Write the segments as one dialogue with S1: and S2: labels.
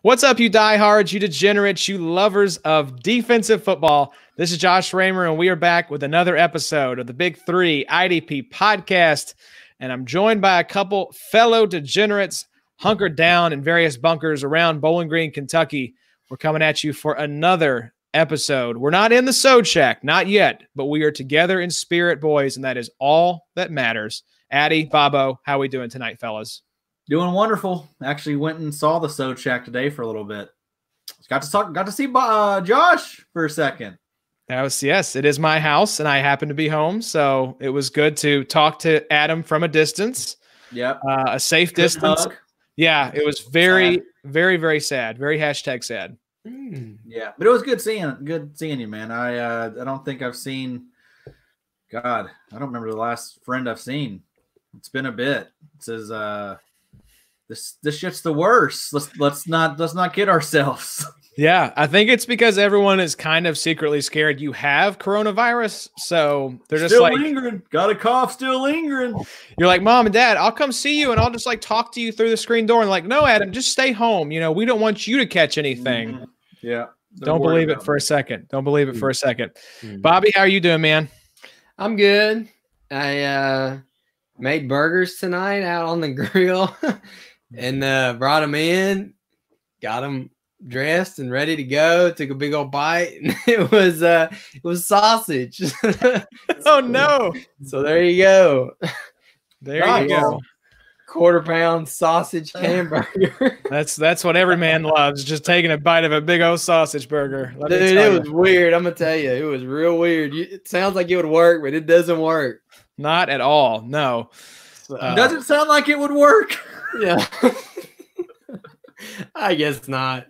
S1: What's up, you diehards, you degenerates, you lovers of defensive football? This is Josh Raymer, and we are back with another episode of the Big Three IDP podcast. And I'm joined by a couple fellow degenerates hunkered down in various bunkers around Bowling Green, Kentucky. We're coming at you for another episode. We're not in the Sode Shack, not yet, but we are together in spirit, boys, and that is all that matters. Addy, Bobo, how we doing tonight, fellas?
S2: Doing wonderful. Actually went and saw the Sode Shack today for a little bit. Got to see Josh for a second.
S1: Yes, it is my house, and I happen to be home, so it was good to talk to Adam from a distance.
S2: Yep.
S1: A safe distance.
S2: Hug.
S1: Yeah, it was very, very, very sad. Very hashtag sad.
S2: Yeah, but it was good seeing you, man. I don't think I've seen. God, I don't remember the last friend I've seen. It's been a bit. It says this shit's the worst. Let's not kid ourselves.
S1: Yeah, I think it's because everyone is kind of secretly scared you have coronavirus, so they're just
S2: still
S1: like
S2: lingering. Got a cough, still lingering.
S1: You're like, Mom and Dad, I'll come see you, and I'll just like talk to you through the screen door. And like, no, Adam, just stay home. You know, we don't want you to catch anything.
S2: Mm-hmm. Yeah.
S1: Don't believe it for a second. Don't believe it for a second. Bobby, how are you doing, man?
S3: I'm good. I made burgers tonight out on the grill and brought them in, got them dressed and ready to go. Took a big old bite, and it was sausage.
S1: Oh no!
S3: So there you go.
S1: There you go.
S3: Quarter-pound sausage hamburger.
S1: That's what every man loves, just taking a bite of a big old sausage burger.
S3: Dude, it was weird. I'm gonna tell you, it was real weird. It sounds like it would work, but it doesn't work.
S1: Not at all. No.
S2: Doesn't sound like it would work.
S3: Yeah. I guess not.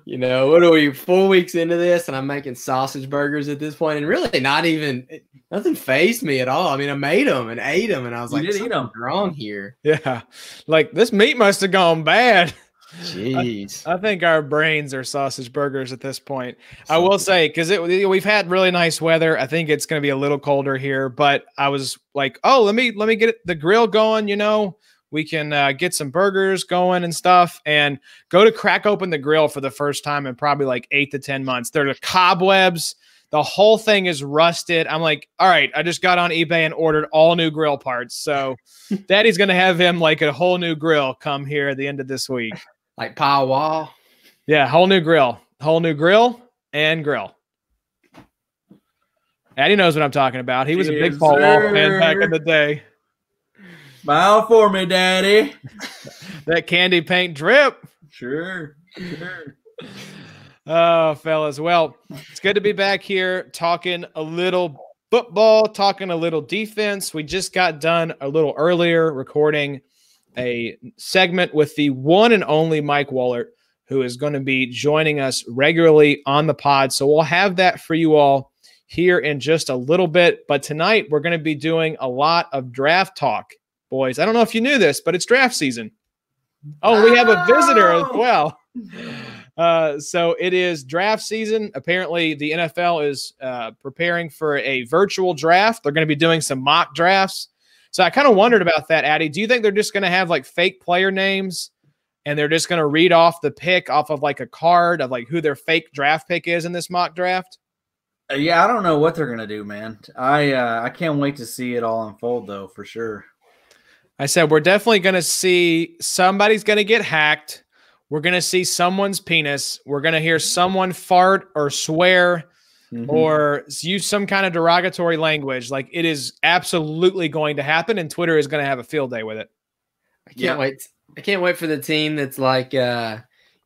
S3: You know, what are we, 4 weeks into this, and I'm making sausage burgers at this point, and really nothing fazed me at all. I mean, I made them and ate them, and I was like, something's wrong here.
S1: Yeah. Like, this meat must have gone bad.
S3: Jeez.
S1: I think our brains are sausage burgers at this point. I will say, because we've had really nice weather. I think it's going to be a little colder here, but I was like, oh, let me get the grill going, you know. We can get some burgers going and stuff, and go to crack open the grill for the first time in probably like 8 to 10 months. There are cobwebs. The whole thing is rusted. I'm like, all right, I just got on eBay and ordered all new grill parts. So Daddy's going to have him like a whole new grill come here at the end of this week.
S3: Like pile wall?
S1: Yeah, whole new grill and grill. Addy knows what I'm talking about. He was a big Paul Wall fan back in the day.
S2: Smile for me, Daddy.
S1: That candy paint drip.
S2: Sure.
S1: Oh, fellas. Well, it's good to be back here talking a little football, talking a little defense. We just got done a little earlier recording a segment with the one and only Mike Woellert, who is going to be joining us regularly on the pod. So we'll have that for you all here in just a little bit. But tonight we're going to be doing a lot of draft talk. Boys, I don't know if you knew this, but it's draft season. Oh, we have a visitor as well. So it is draft season. Apparently, the NFL is preparing for a virtual draft. They're going to be doing some mock drafts. So I kind of wondered about that, Addy. Do you think they're just going to have like fake player names, and they're just going to read off the pick off of like a card of like who their fake draft pick is in this mock draft?
S2: Yeah, I don't know what they're going to do, man. I can't wait to see it all unfold, though, for sure.
S1: I said, we're definitely going to see somebody's going to get hacked. We're going to see someone's penis. We're going to hear someone fart or swear or use some kind of derogatory language. Like, it is absolutely going to happen, and Twitter is going to have a field day with it.
S3: I can't wait. I can't wait for the team that's like,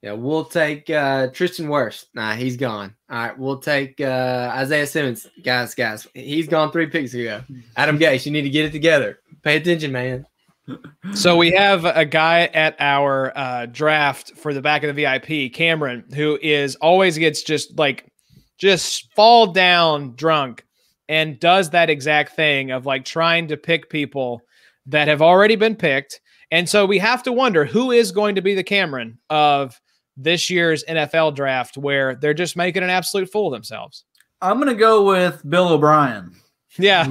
S3: we'll take Tristan Wirfs. Nah, he's gone. All right, we'll take Isaiah Simmons. Guys, he's gone 3 picks ago. Adam Gase, you need to get it together. Pay attention, man.
S1: So we have a guy at our draft for the back of the VIP, Cameron, who is always gets just fall down drunk and does that exact thing of like trying to pick people that have already been picked. And so we have to wonder who is going to be the Cameron of this year's NFL draft, where they're just making an absolute fool of themselves.
S2: I'm going to go with Bill O'Brien.
S1: Yeah,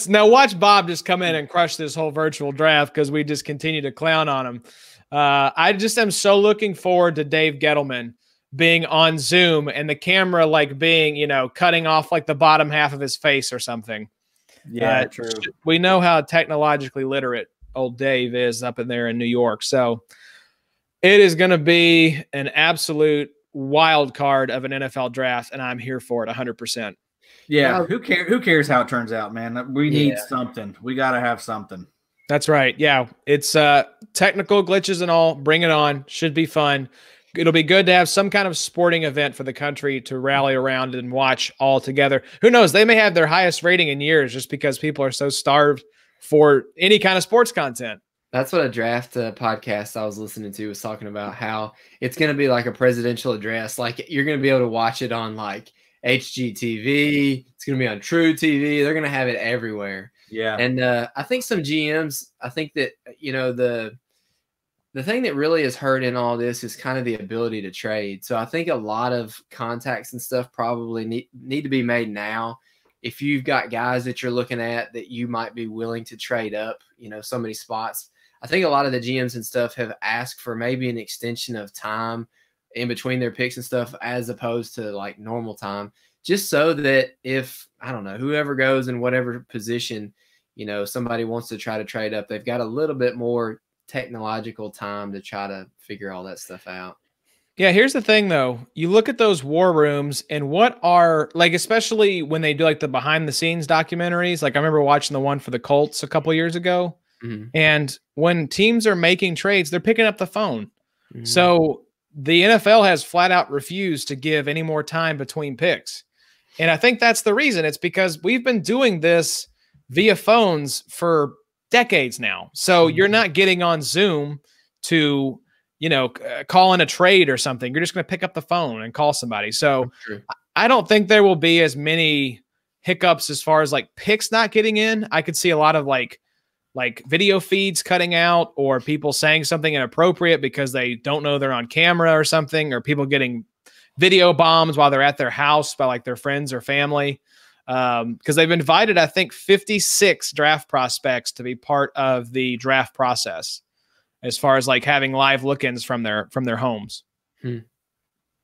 S1: now watch Bob just come in and crush this whole virtual draft because we just continue to clown on him. I just am so looking forward to Dave Gettleman being on Zoom and the camera like being, cutting off like the bottom half of his face or something.
S2: Yeah, true.
S1: We know how technologically literate old Dave is up in there in New York. So it is going to be an absolute wild card of an NFL draft, and I'm here for it 100%.
S2: Yeah, who cares how it turns out, man? We need something. We got to have something.
S1: That's right. Yeah, it's technical glitches and all. Bring it on. Should be fun. It'll be good to have some kind of sporting event for the country to rally around and watch all together. Who knows? They may have their highest rating in years just because people are so starved for any kind of sports content.
S3: That's what a draft podcast I was listening to was talking about, how it's going to be like a presidential address. Like you're going to be able to watch it on like HGTV. It's going to be on True TV. They're going to have it everywhere.
S2: Yeah.
S3: And I think some GMs, I think that, the thing that really is hurt in all this is kind of the ability to trade. So I think a lot of contacts and stuff probably need to be made now. If you've got guys that you're looking at that you might be willing to trade up, so many spots. I think a lot of the GMs and stuff have asked for maybe an extension of time in between their picks and stuff as opposed to like normal time, just so that if, I don't know, whoever goes in whatever position, somebody wants to try to trade up, they've got a little bit more technological time to try to figure all that stuff out.
S1: Yeah, here's the thing though. You look at those war rooms and what are like, especially when they do like the behind the scenes documentaries. Like I remember watching the one for the Colts a couple years ago.
S3: Mm-hmm.
S1: And when teams are making trades, they're picking up the phone. Mm-hmm. So the NFL has flat out refused to give any more time between picks. And I think that's the reason. It's because we've been doing this via phones for decades now. So you're not getting on Zoom to, call in a trade or something. You're just going to pick up the phone and call somebody. So I don't think there will be as many hiccups as far as like picks not getting in. I could see a lot of like video feeds cutting out or people saying something inappropriate because they don't know they're on camera or something, or people getting video bombs while they're at their house by like their friends or family. Because they've invited, I think, 56 draft prospects to be part of the draft process as far as like having live look-ins from their homes.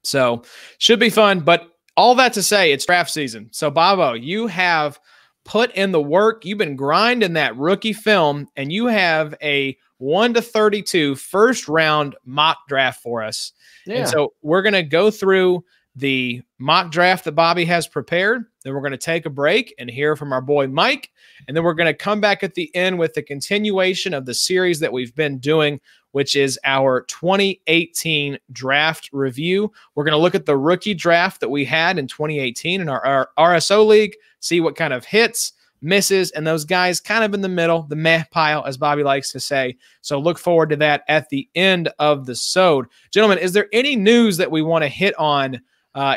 S1: So should be fun, but all that to say, it's draft season. So Bobo, you have put in the work. You've been grinding that rookie film, and you have a 1-32 first round mock draft for us. Yeah. And so we're going to go through the mock draft that Bobby has prepared. Then we're going to take a break and hear from our boy Mike. And then we're going to come back at the end with the continuation of the series that we've been doing, which is our 2018 draft review. We're going to look at the rookie draft that we had in 2018 in our RSO league, see what kind of hits, misses, and those guys kind of in the middle, the meh pile, as Bobby likes to say. So look forward to that at the end of the sode. Gentlemen, is there any news that we want to hit on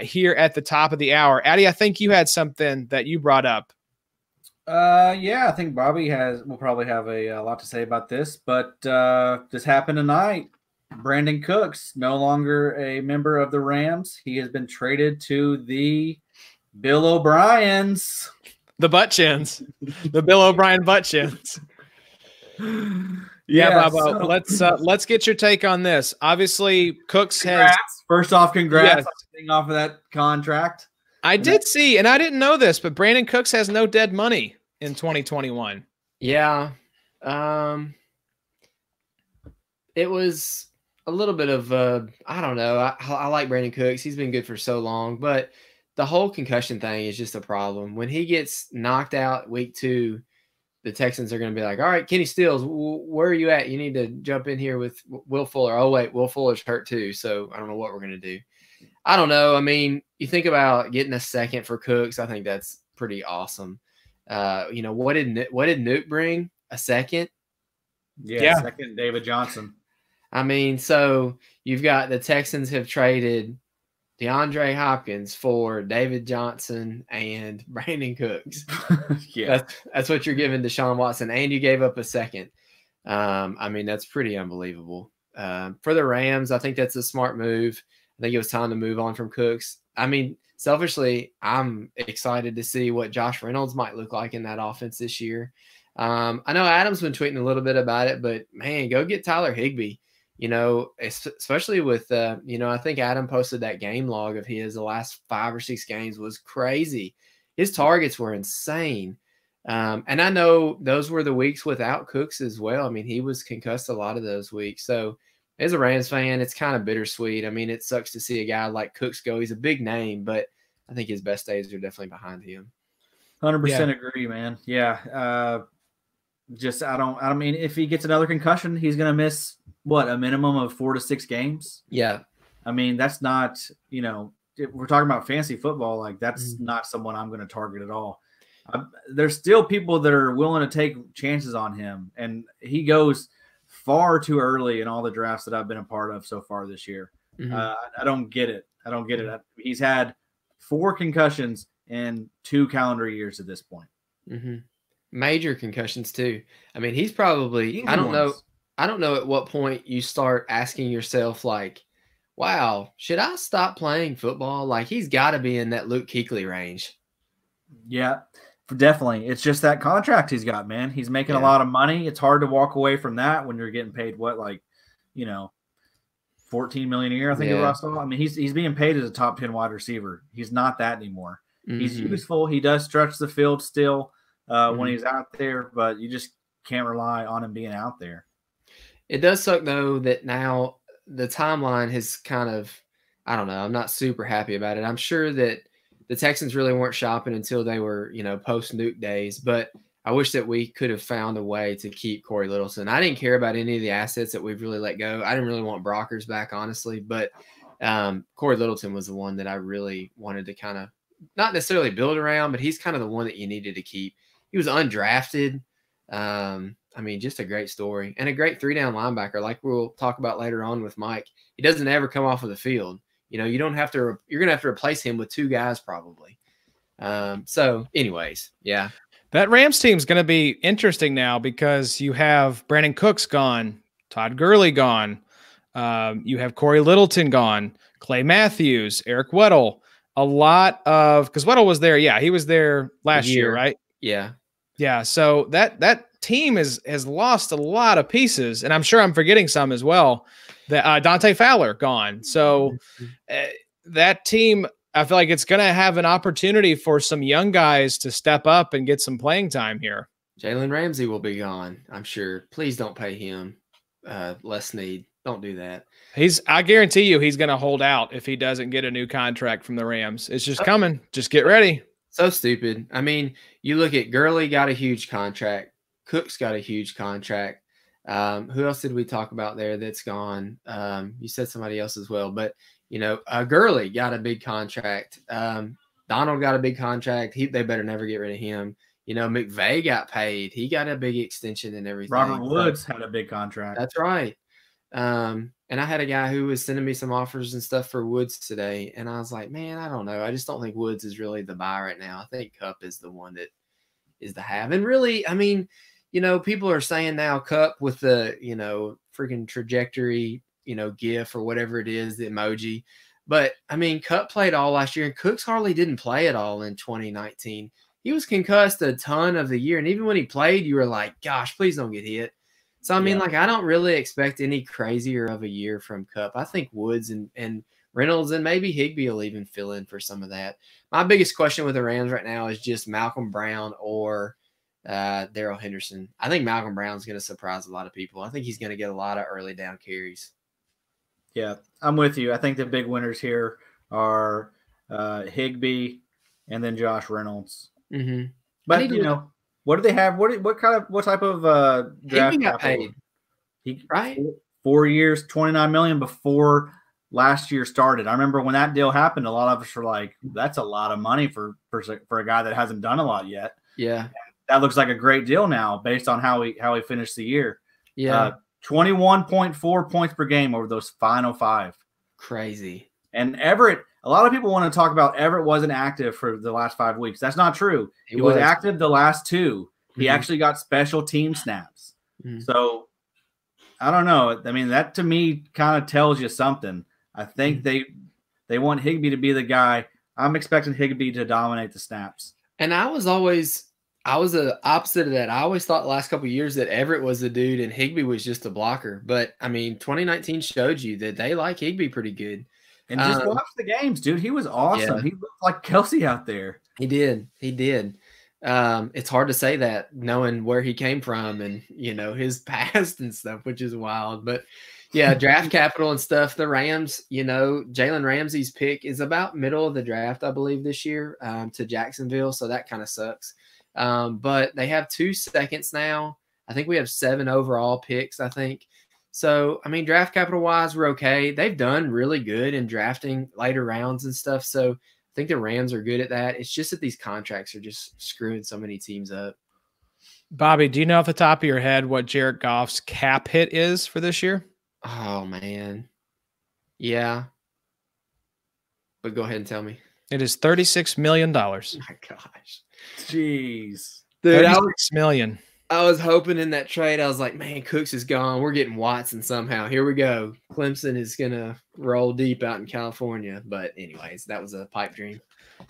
S1: here at the top of the hour? Addy, I think you had something that you brought up.
S2: Yeah, I think Bobby will probably have a lot to say about this, but this happened tonight. Brandin Cooks, no longer a member of the Rams. He has been traded to the Bill O'Briens.
S1: The butt chins. The Bill O'Brien butt chins. Yeah, Bobo, let's get your take on this. Obviously, Cooks
S2: congrats. First off, congrats on getting off of that contract.
S1: I did see, and I didn't know this, but Brandin Cooks has no dead money in 2021.
S3: Yeah. It was a little bit of, I don't know. I like Brandin Cooks. He's been good for so long, but the whole concussion thing is just a problem. When he gets knocked out week 2, the Texans are going to be like, all right, Kenny Stills, where are you at? You need to jump in here with Will Fuller. Oh, wait, Will Fuller's hurt too, so I don't know what we're going to do. I don't know. I mean, you think about getting a second for Cooks. I think that's pretty awesome. What did Nuke bring? A second?
S2: Yeah. Second, David Johnson.
S3: I mean, so you've got the Texans have traded DeAndre Hopkins for David Johnson and Brandin Cooks.
S2: Yeah,
S3: that's what you're giving Deshaun Watson, and you gave up a second. I mean, that's pretty unbelievable. For the Rams, I think that's a smart move. I think it was time to move on from Cooks. I mean, selfishly, I'm excited to see what Josh Reynolds might look like in that offense this year. I know Adam's been tweeting a little bit about it, but man, go get Tyler Higbee. Especially with, I think Adam posted that game log of his, the last 5 or 6 games was crazy. His targets were insane. And I know those were the weeks without Cooks as well. I mean, he was concussed a lot of those weeks. So as a Rams fan, it's kind of bittersweet. I mean, it sucks to see a guy like Cooks go. He's a big name, but I think his best days are definitely behind him.
S2: 100% agree, man. Yeah. I mean, if he gets another concussion, he's going to miss a minimum of 4 to 6 games.
S3: Yeah.
S2: I mean, that's not, if we're talking about fantasy football, like that's not someone I'm going to target at all. There's still people that are willing to take chances on him, and he goes far too early in all the drafts that I've been a part of so far this year. I don't get it. He's had 4 concussions in 2 calendar years at this point.
S3: Major concussions too. I mean, he's probably, I don't know at what point you start asking yourself, like, wow, should I stop playing football? Like, he's got to be in that Luke Kuechly range.
S2: Yeah, definitely. It's just that contract he's got, man. He's making a lot of money. It's hard to walk away from that when you're getting paid $14 million a year. I think it was. I mean, he's being paid as a top 10 wide receiver. He's not that anymore. He's useful. He does stretch the field still when he's out there, but you just can't rely on him being out there.
S3: It does suck though that now the timeline has kind of, I don't know, I'm not super happy about it. I'm sure that the Texans really weren't shopping until they were, post-Nuke days, but I wish that we could have found a way to keep Corey Littleton. I didn't care about any of the assets that we've really let go. I didn't really want Brockers back, honestly, but Corey Littleton was the one that I really wanted to kind of not necessarily build around, but he's kind of the one that you needed to keep. He was undrafted. I mean, just a great story and a great 3-down linebacker. Like we'll talk about later on with Mike, he doesn't ever come off of the field. You're going to have to replace him with 2 guys probably. So anyways, yeah.
S1: That Rams team is going to be interesting now because you have Brandin Cooks gone, Todd Gurley gone. You have Corey Littleton gone, Clay Matthews, Eric Weddle, a lot of, because Weddle was there. Yeah. He was there last year, right?
S3: Yeah.
S1: Yeah. So that team has lost a lot of pieces, and I'm sure I'm forgetting some as well. That Dante Fowler gone. So that team, I feel like it's going to have an opportunity for some young guys to step up and get some playing time here.
S3: Jalen Ramsey will be gone, I'm sure. Please don't pay him less need. Don't do that.
S1: I guarantee you he's going to hold out if he doesn't get a new contract from the Rams. It's just coming. Just get ready.
S3: So stupid. I mean, you look at Gurley got a huge contract. Cooks got a huge contract. Who else did we talk about there that's gone? You said somebody else as well, but Gurley got a big contract. Donald got a big contract. They better never get rid of him. McVay got paid. He got a big extension and everything.
S2: Robert Woods had a big contract.
S3: That's right. And I had a guy who was sending me some offers and stuff for Woods today. And I was like, man, I don't know. I just don't think Woods is really the buy right now. I think Kupp is the one that is the have. And really, I mean, people are saying now Kupp with the, freaking trajectory, GIF or whatever it is, the emoji. But I mean, Kupp played all last year and Cooks hardly didn't play at all in 2019. He was concussed a ton of the year. And even when he played, you were like, gosh, please don't get hit. So, I mean, I don't really expect any crazier of a year from Kupp. I think Woods and Reynolds and maybe Higbee will even fill in for some of that. My biggest question with the Rams right now is just Malcolm Brown or Darrell Henderson. I think Malcolm Brown's going to surprise a lot of people. I think he's going to get a lot of early down carries.
S2: Yeah, I'm with you. I think the big winners here are Higbee and then Josh Reynolds.
S3: Mm-hmm.
S2: But, what do they have? What type of draft?
S3: He got paid. Right?
S2: 4 years, $29 million before last year started. I remember when that deal happened, a lot of us were like, "That's a lot of money for a guy that hasn't done a lot yet."
S3: Yeah,
S2: that looks like a great deal now, based on how he finished the year.
S3: Yeah,
S2: 21.4 points per game over those final 5.
S3: Crazy.
S2: And Everett. A lot of people want to talk about Everett wasn't active for the last 5 weeks. That's not true. He was active the last 2. He actually got special team snaps. So I don't know. I mean, that to me kind of tells you something. I think they want Higbee to be the guy. I'm expecting Higbee to dominate the snaps.
S3: And I I was the opposite of that. I always thought the last couple of years that Everett was the dude and Higbee was just a blocker. But I mean, 2019 showed you that they like Higbee pretty good.
S2: And just watch the games, dude. He was awesome.
S3: Yeah.
S2: He looked like Kelsey out there.
S3: He did. He did. It's hard to say that knowing where he came from and, you know, his past and stuff, which is wild. But yeah, draft capital and stuff. The Rams, you know, Jalen Ramsey's pick is about middle of the draft, I believe, this year to Jacksonville. So that kind of sucks. But they have 2 seconds now. I think we have 7 overall picks, I think. So, I mean, draft capital wise, we're okay. They've done really good in drafting later rounds and stuff. So I think the Rams are good at that. It's just that these contracts are just screwing so many teams up.
S1: Bobby, do you know off the top of your head what Jared Goff's cap hit is for this year?
S3: Oh, man. Yeah. But go ahead and tell me.
S1: It is $36 million.
S3: Oh, my gosh.
S2: Jeez.
S3: Dude,
S1: $36 million.
S3: I was hoping in that trade, I was like, man, Cooks is gone. We're getting Watson somehow. Here we go. Clemson is going to roll deep out in California. But anyways, that was a pipe dream.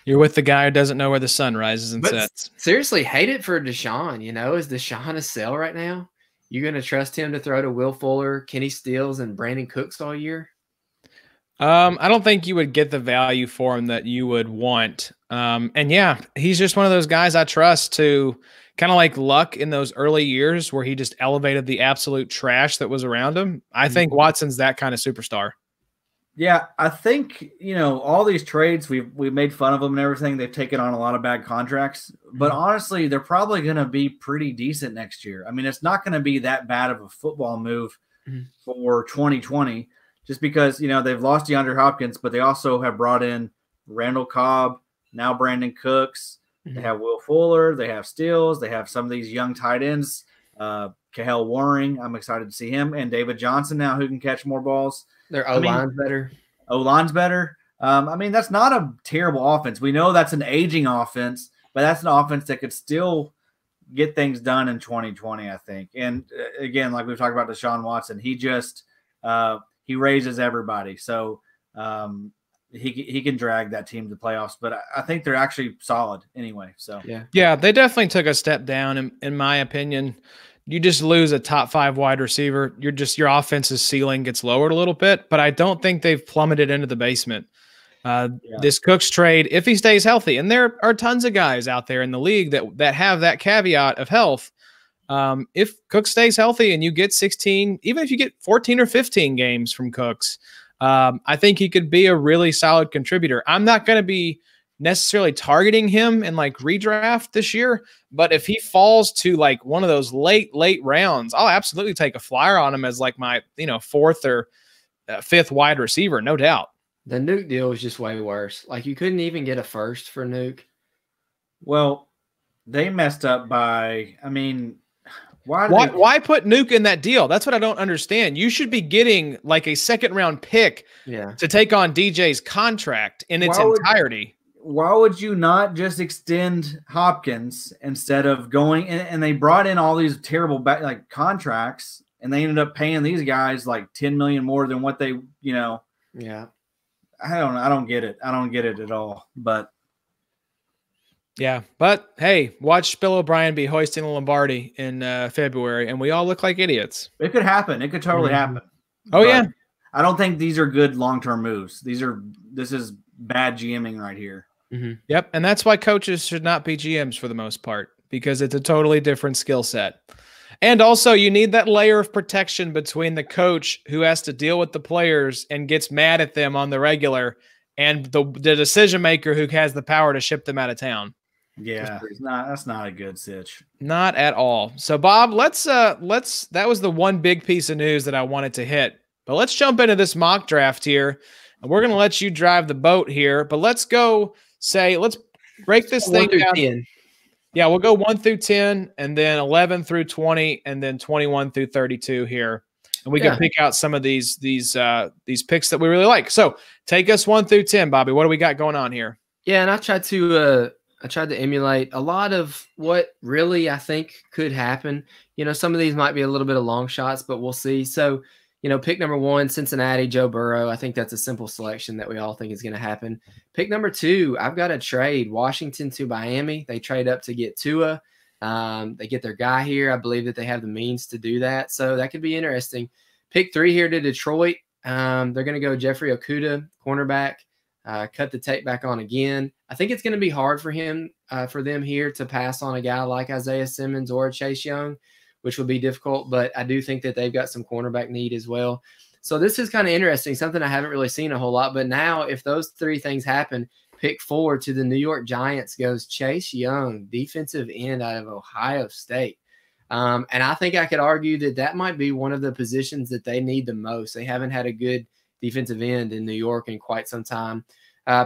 S1: You're with the guy who doesn't know where the sun rises and
S3: But
S1: sets.
S3: seriously, hate it for Deshaun. You know, is Deshaun a sell right now? You going to trust him to throw to Will Fuller, Kenny Stills, and Brandin Cooks all year?
S1: I don't think you would get the value for him that you would want. And yeah, he's just one of those guys I trust to kind of like Luck in those early years where he just elevated the absolute trash that was around him. I think Watson's that kind of superstar.
S2: Yeah, I think, you know, all these trades, we've made fun of them and everything. They've taken on a lot of bad contracts. But honestly, they're probably going to be pretty decent next year. I mean, it's not going to be that bad of a football move for 2020 just because, you know, they've lost DeAndre Hopkins, but they also have brought in Randall Cobb, now Brandin Cooks. They have Will Fuller. They have Stills. They have some of these young tight ends. Kahale Warring, I'm excited to see him. And David Johnson now who can catch more balls.
S3: Their O-line's better.
S2: O-line's better. I mean, that's not a terrible offense. We know that's an aging offense, but that's an offense that could still get things done in 2020, I think. And again, like we've talked about Deshaun Watson, he just he raises everybody. So he can drag that team to the playoffs, but I think they're actually solid anyway. So
S1: yeah, they definitely took a step down in my opinion. You just lose a top 5 wide receiver. Your offense's ceiling gets lowered a little bit, but I don't think they've plummeted into the basement. This Cooks trade, if he stays healthy, and there are tons of guys out there in the league that have that caveat of health. If Cooks stays healthy and you get 16, even if you get 14 or 15 games from Cooks, I think he could be a really solid contributor. I'm not going to be necessarily targeting him in like redraft this year, but if he falls to like one of those late rounds, I'll absolutely take a flyer on him as like my 4th or 5th wide receiver, no doubt.
S3: The Nuke deal was just way worse. Like you couldn't even get a first for Nuke.
S2: Well, they messed up by, I mean,
S1: why put Nuke in that deal? That's what I don't understand. You should be getting like a 2nd round pick to take on DJ's contract in its entirety.
S2: Why would you not just extend Hopkins instead of going and they brought in all these terrible contracts and they ended up paying these guys like $10 million more than what they,
S3: Yeah.
S2: I don't get it. I don't get it at all. But
S1: yeah, but hey, watch Bill O'Brien be hoisting the Lombardi in February, and we all look like idiots.
S2: It could happen. It could totally happen.
S1: Oh yeah.
S2: I don't think these are good long-term moves. This is bad GMing right here.
S1: Yep, and that's why coaches should not be GMs for the most part, because it's a totally different skill set. And also, you need that layer of protection between the coach who has to deal with the players and gets mad at them on the regular and the decision maker who has the power to ship them out of town.
S2: Yeah, that's not a good sitch.
S1: Not at all. So, Bob, that was the one big piece of news that I wanted to hit. But let's jump into this mock draft here. And we're going to let you drive the boat here. But let's break this thing down. 10. Yeah, we'll go 1 through 10, and then 11 through 20, and then 21 through 32 here. And we can pick out some of these picks that we really like. So take us 1 through 10, Bobby. What do we got going on here?
S3: Yeah, and I tried to emulate a lot of what really I think could happen. Some of these might be a little bit of long shots, but we'll see. So, pick number 1, Cincinnati, Joe Burrow. I think that's a simple selection that we all think is going to happen. Pick number 2, I've got a trade, Washington to Miami. They trade up to get Tua. They get their guy here. I believe that they have the means to do that. So that could be interesting. Pick 3 here to Detroit. They're going to go Jeffrey Okudah, cornerback, cut the tape back on again. I think it's going to be hard for them here to pass on a guy like Isaiah Simmons or Chase Young, which would be difficult. But I do think that they've got some cornerback need as well. So this is kind of interesting, something I haven't really seen a whole lot. But now if those 3 things happen, pick 4 to the New York Giants goes Chase Young, defensive end out of Ohio State. And I think I could argue that that might be one of the positions that they need the most. They haven't had a good defensive end in New York in quite some time.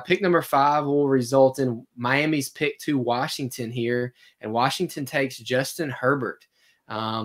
S3: Pick number 5 will result in Miami's pick to Washington here, and Washington takes Justin Herbert.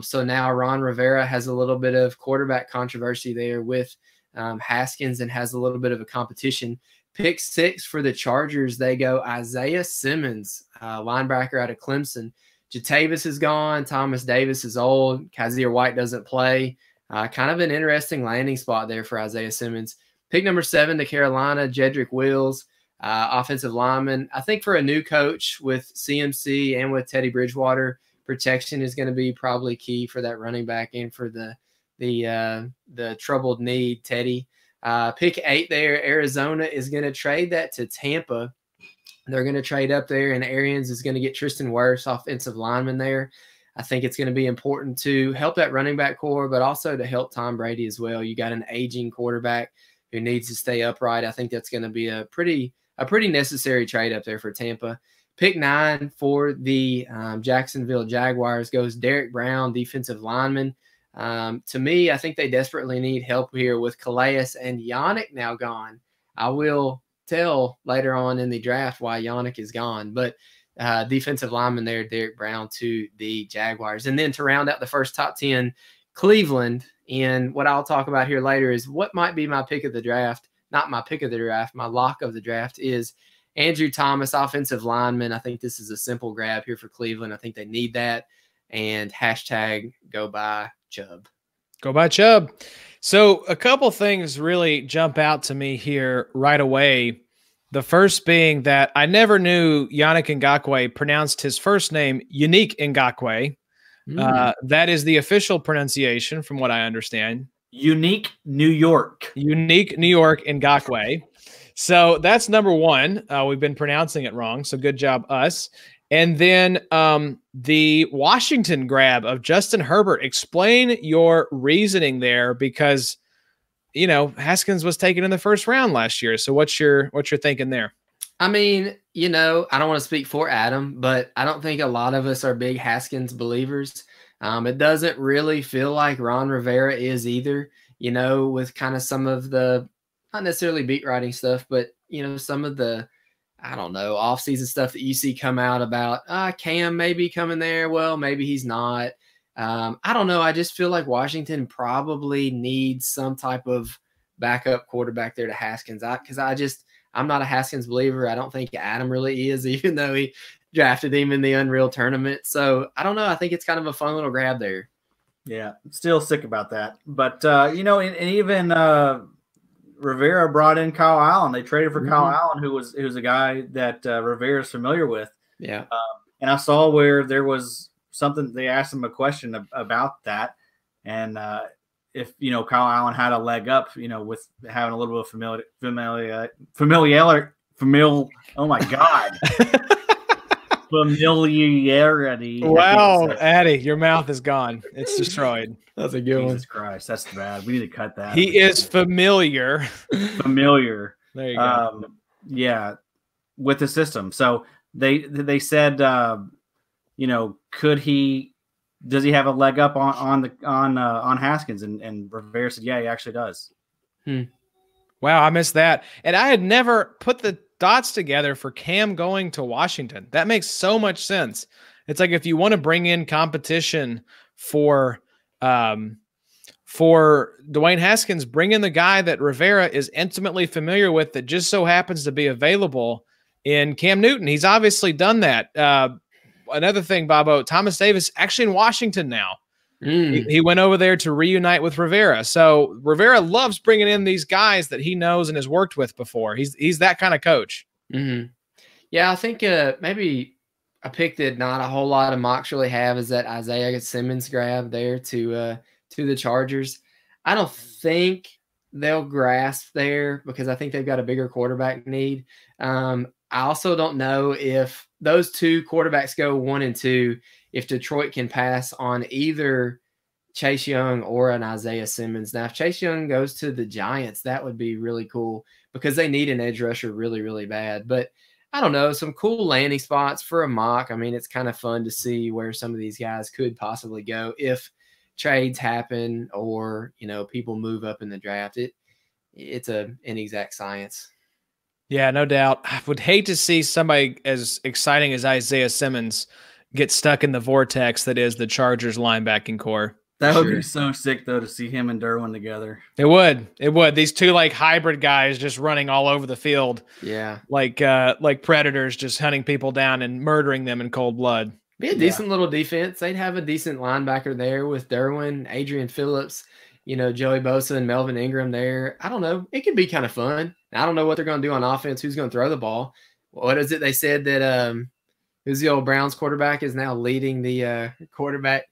S3: So now Ron Rivera has a little bit of quarterback controversy there with Haskins and has a little bit of a competition. Pick 6 for the Chargers, they go Isaiah Simmons, linebacker out of Clemson. Jatavis is gone. Thomas Davis is old. Kazir White doesn't play. Kind of an interesting landing spot there for Isaiah Simmons. Pick number 7 to Carolina, Jedrick Wills, offensive lineman. I think for a new coach with CMC and with Teddy Bridgewater, protection is going to be probably key for that running back and for the troubled knee, Teddy. Pick 8 there, Arizona is going to trade that to Tampa. They're going to trade up there, and Arians is going to get Tristan Wirfs, offensive lineman there. I think it's going to be important to help that running back core, but also to help Tom Brady as well. You got an aging quarterback who needs to stay upright. I think that's going to be a pretty necessary trade up there for Tampa. Pick 9 for the Jacksonville Jaguars goes Derek Brown, defensive lineman. To me, I think they desperately need help here with Calais and Yannick now gone. I will tell later on in the draft why Yannick is gone, but defensive lineman there, Derek Brown to the Jaguars. And then to round out the first top 10, Cleveland. And what I'll talk about here later is what might be my pick of the draft. Not my pick of the draft, my lock of the draft is Andrew Thomas, offensive lineman. I think this is a simple grab here for Cleveland. I think they need that. And hashtag go by Chubb.
S1: Go by Chubb. So a couple things really jump out to me here right away. The first being that I never knew Yannick Ngakoue pronounced his first name Unique Ngakoue. That is the official pronunciation from what I understand.
S2: Unique New York.
S1: Unique New York Ngakoue. So that's number 1. We've been pronouncing it wrong, so good job us. And then the Washington grab of Justin Herbert. Explain your reasoning there, because you know Haskins was taken in the first round last year. So what's your thinking there?
S3: I mean, you know, I don't want to speak for Adam, but I don't think a lot of us are big Haskins believers. It doesn't really feel like Ron Rivera is either. You know, with kind of some of the not necessarily beat writing stuff, but you know, some of the I don't know, off-season stuff that you see come out about Cam maybe coming there. Well, maybe he's not. I don't know. I just feel like Washington probably needs some type of backup quarterback there to Haskins. Because I'm not a Haskins believer. I don't think Adam really is, even though he drafted him in the Unreal Tournament. So I don't know. I think it's kind of a fun little grab there.
S2: Yeah, still sick about that. But, you know, and even Rivera brought in Kyle Allen. They traded for Kyle Allen, who was a guy that Rivera's familiar with.
S3: Yeah.
S2: And I saw where there was something, they asked him a question about that. And if, you know, Kyle Allen had a leg up, you know, with having a little bit of familiarity. Oh, my God. Familiarity.
S1: Wow, Addy, your mouth is gone. It's destroyed.
S3: That's a good one.
S2: Jesus Christ, that's bad. We need to cut that.
S1: He is familiar.
S2: Familiar.
S1: There you go.
S2: Yeah, with the system. So they said, you know, does he have a leg up on Haskins? And Rivera said, yeah, he actually does.
S1: Wow, I missed that. And I had never put the dots together for Cam going to Washington. That makes so much sense. It's like if you want to bring in competition for Dwayne Haskins, bring in the guy that Rivera is intimately familiar with that just so happens to be available in Cam Newton. He's obviously done that. Another thing, Bobo, Thomas Davis actually in Washington now. He went over there to reunite with Rivera. So Rivera loves bringing in these guys that he knows and has worked with before. He's that kind of coach.
S3: Yeah, I think maybe a pick that not a whole lot of mocks really have is that Isaiah Simmons grab there to the Chargers. I don't think they'll grasp there because I think they've got a bigger quarterback need. I also don't know if those two quarterbacks go 1 and 2, if Detroit can pass on either Chase Young or an Isaiah Simmons. Now, if Chase Young goes to the Giants, that would be really cool because they need an edge rusher really, really bad. But I don't know, some cool landing spots for a mock. I mean, it's kind of fun to see where some of these guys could possibly go if trades happen or, people move up in the draft. It's an inexact science.
S1: Yeah, no doubt. I would hate to see somebody as exciting as Isaiah Simmons get stuck in the vortex that is the Chargers linebacking core.
S2: That would be so sick, though, to see him and Derwin together.
S1: It would. It would. These two hybrid guys just running all over the field.
S3: Yeah.
S1: Like predators just hunting people down and murdering them in cold blood.
S3: Be a decent little defense. They'd have a decent linebacker there with Derwin, Adrian Phillips, Joey Bosa and Melvin Ingram there. I don't know. It could be kind of fun. I don't know what they're going to do on offense. Who's going to throw the ball? What is it? They said that who's the old Browns quarterback is now leading the quarterback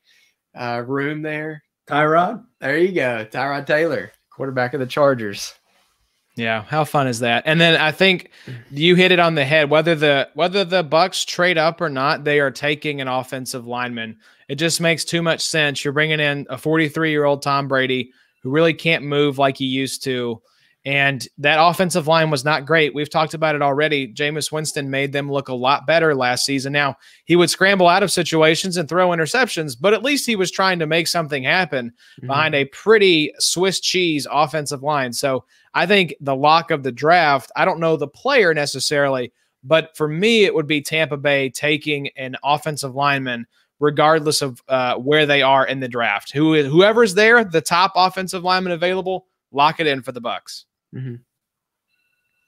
S3: room there.
S2: Tyrod?
S3: There you go. Tyrod Taylor, quarterback of the Chargers.
S1: Yeah, how fun is that? And then I think you hit it on the head. Whether the Bucks trade up or not, they are taking an offensive lineman. It just makes too much sense. You're bringing in a 43-year-old Tom Brady who really can't move like he used to. And that offensive line was not great. We've talked about it already. Jameis Winston made them look a lot better last season. Now, he would scramble out of situations and throw interceptions, but at least he was trying to make something happen behind a pretty Swiss cheese offensive line. So I think the lock of the draft, I don't know the player necessarily, but for me, it would be Tampa Bay taking an offensive lineman regardless of where they are in the draft. Whoever's there, the top offensive lineman available, lock it in for the Bucks.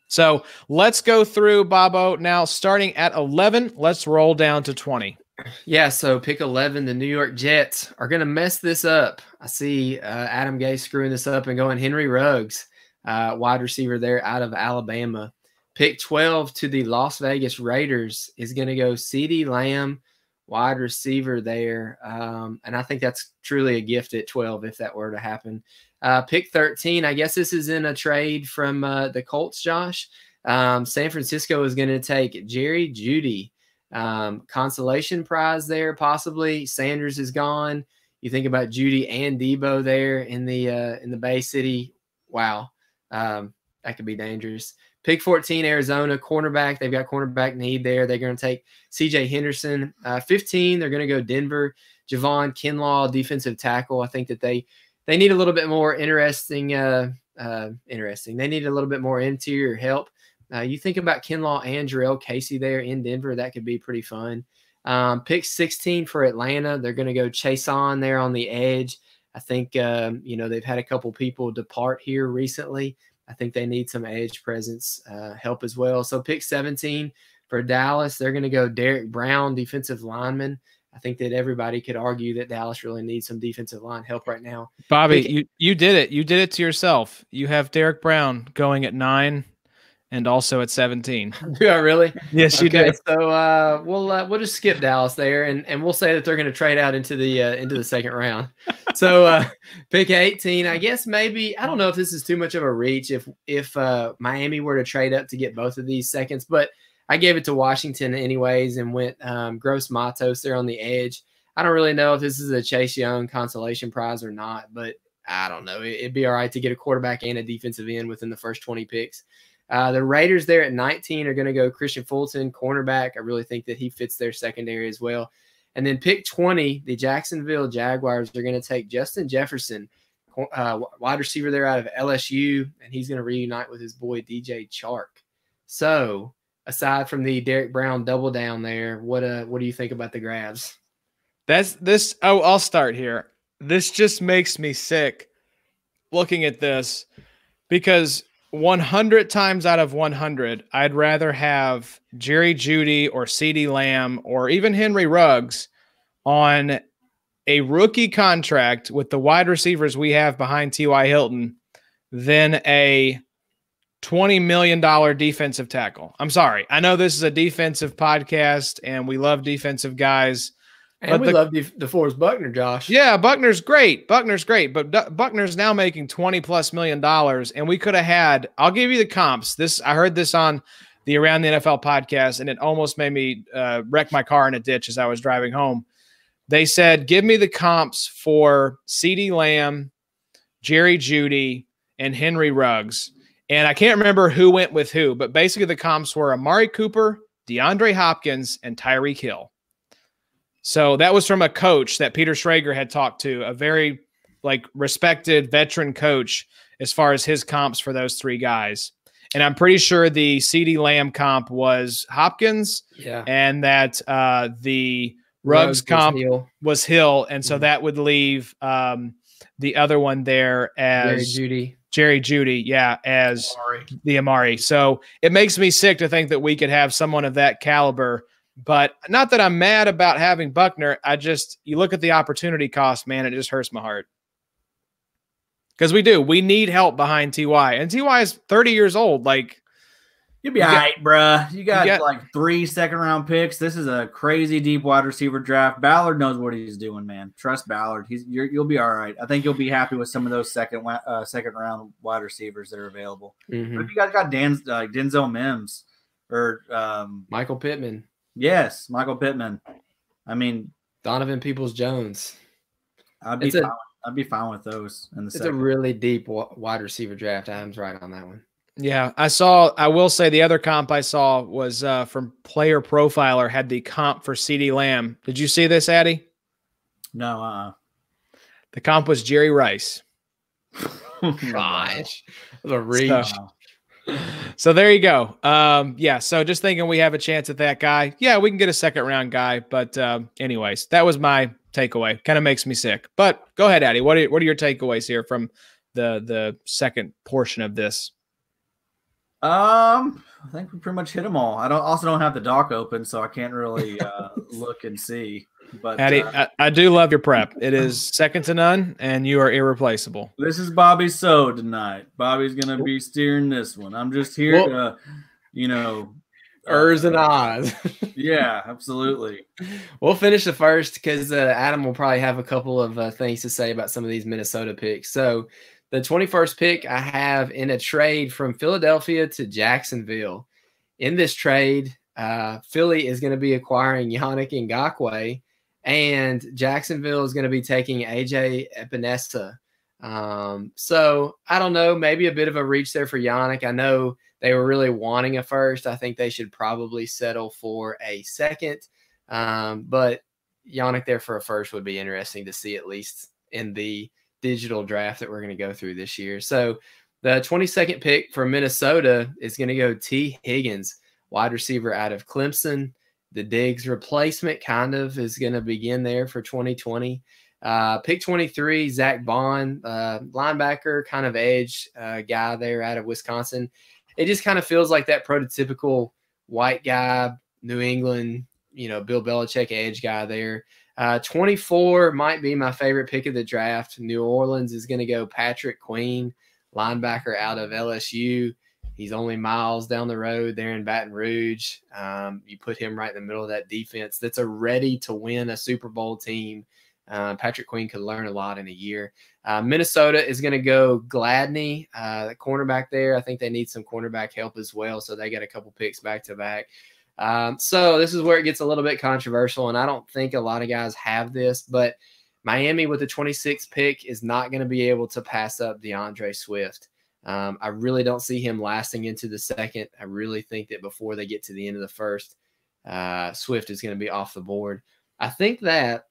S1: So let's go through, Bobo. Now, starting at 11, let's roll down to 20.
S3: Yeah, so pick 11, the New York Jets are going to mess this up. I see Adam Gase screwing this up and going Henry Ruggs, wide receiver there out of Alabama. Pick 12 to the Las Vegas Raiders is going to go CeeDee Lamb, wide receiver there. And I think that's truly a gift at 12 if that were to happen. Pick 13, I guess this is in a trade from the Colts, Josh. San Francisco is going to take Jerry Jeudy. Consolation prize there, possibly. Sanders is gone. You think about Jeudy and Debo there in the Bay City. Wow. That could be dangerous. Pick 14, Arizona, cornerback. They've got cornerback need there. They're going to take C.J. Henderson. 15, they're going to go Denver. Javon Kinlaw, defensive tackle. I think that they need a little bit more interesting. They need a little bit more interior help. You think about Kinlaw and Jarrell Casey there in Denver. That could be pretty fun. Pick 16 for Atlanta. They're going to go Chason there on the edge. I think, they've had a couple people depart here recently. I think they need some edge presence help as well. So pick 17 for Dallas. They're going to go Derek Brown, defensive lineman. I think that everybody could argue that Dallas really needs some defensive line help right now.
S1: Bobby, you did it. You did it to yourself. You have Derek Brown going at 9 and also at 17.
S3: Do I really?
S1: Yes, you did.
S3: So we'll just skip Dallas there, and we'll say that they're going to trade out into the second round. So pick 18. I guess maybe, I don't know if this is too much of a reach if Miami were to trade up to get both of these seconds, but I gave it to Washington anyways and went Gross Matos there on the edge. I don't really know if this is a Chase Young consolation prize or not, but I don't know. It'd be all right to get a quarterback and a defensive end within the first 20 picks. The Raiders there at 19 are going to go Christian Fulton, cornerback. I really think that he fits their secondary as well. And then pick 20, the Jacksonville Jaguars are going to take Justin Jefferson, wide receiver there out of LSU, and he's going to reunite with his boy DJ Chark. So aside from the Derek Brown double down there, what do you think about the grabs?
S1: I'll start here. This just makes me sick looking at this because 100 times out of 100, I'd rather have Jerry Jeudy or CeeDee Lamb or even Henry Ruggs on a rookie contract with the wide receivers we have behind T.Y. Hilton than a $20 million defensive tackle. I'm sorry. I know this is a defensive podcast and we love defensive guys.
S3: And we love DeForest Buckner, Josh.
S1: Yeah, Buckner's great. Buckner's great. But Buckner's now making $20+ million. And we could have had, I'll give you the comps. I heard this on the Around the NFL podcast, and it almost made me wreck my car in a ditch as I was driving home. They said, give me the comps for CeeDee Lamb, Jerry Jeudy, and Henry Ruggs. And I can't remember who went with who, but basically the comps were Amari Cooper, DeAndre Hopkins, and Tyreek Hill. So that was from a coach that Peter Schrager had talked to, a very respected veteran coach as far as his comps for those three guys. And I'm pretty sure the CeeDee Lamb comp was Hopkins, and that the Ruggs comp was Hill. And so that would leave the other one there as Jerry Jeudy, as the Amari. So it makes me sick to think that we could have someone of that caliber. But not that I'm mad about having Buckner. You look at the opportunity cost, man, it just hurts my heart. Because we need help behind T.Y. And T.Y. is 30 years old.
S2: You'll be all right, bruh. You got 3 second-round picks. This is a crazy deep wide receiver draft. Ballard knows what he's doing, man. Trust Ballard. You'll be all right. I think you'll be happy with some of those second-round wide receivers that are available.
S3: Mm-hmm.
S2: But if you guys got Denzel Mims or
S3: Michael Pittman.
S2: Yes, Michael Pittman. I mean,
S3: Donovan Peoples-Jones.
S2: I'd be fine with those.
S3: It's a really deep wide receiver draft. Adam's right on that one.
S1: Yeah, I will say the other comp I saw was from Player Profiler, had the comp for CeeDee Lamb. Did you see this, Addy?
S2: No.
S1: The comp was Jerry Rice.
S3: Gosh, that was a reach.
S1: So there you go. So just thinking we have a chance at that guy. Yeah, we can get a second-round guy. But anyways, that was my takeaway. Kind of makes me sick. But go ahead, Addy. What are your takeaways here from the second portion of this?
S2: I think we pretty much hit them all. I don't have the doc open, so I can't really look and see. But
S1: Addy, I do love your prep. It is second to none, and you are irreplaceable.
S2: This is Bobby's show tonight. Bobby's gonna be steering this one. I'm just here to,
S3: Ers and ahs.
S2: Yeah, absolutely.
S3: We'll finish the first because Adam will probably have a couple of things to say about some of these Minnesota picks. So the 21st pick I have in a trade from Philadelphia to Jacksonville. In this trade, Philly is going to be acquiring Yannick Ngakoue, and Jacksonville is going to be taking AJ Epinesa. So I don't know, maybe a bit of a reach there for Yannick. I know they were really wanting a first. I think they should probably settle for a second. But Yannick there for a first would be interesting to see, at least in the digital draft that we're going to go through this year. So the 22nd pick for Minnesota is going to go T. Higgins, wide receiver out of Clemson. The Diggs replacement kind of is going to begin there for 2020. Pick 23, Zach Bond, linebacker, kind of edge guy there out of Wisconsin. It just kind of feels like that prototypical white guy, New England, Bill Belichick edge guy there. 24 might be my favorite pick of the draft. New Orleans is going to go Patrick Queen, linebacker out of LSU. He's only miles down the road there in Baton Rouge. You put him right in the middle of that defense that's ready to win a Super Bowl team. Patrick Queen could learn a lot in a year. Minnesota is going to go Gladney, the cornerback there. I think they need some cornerback help as well, so they got a couple picks back-to-back. So this is where it gets a little bit controversial, and I don't think a lot of guys have this, but Miami with the 26th pick is not going to be able to pass up DeAndre Swift. I really don't see him lasting into the second. I really think that before they get to the end of the first, Swift is going to be off the board. I think that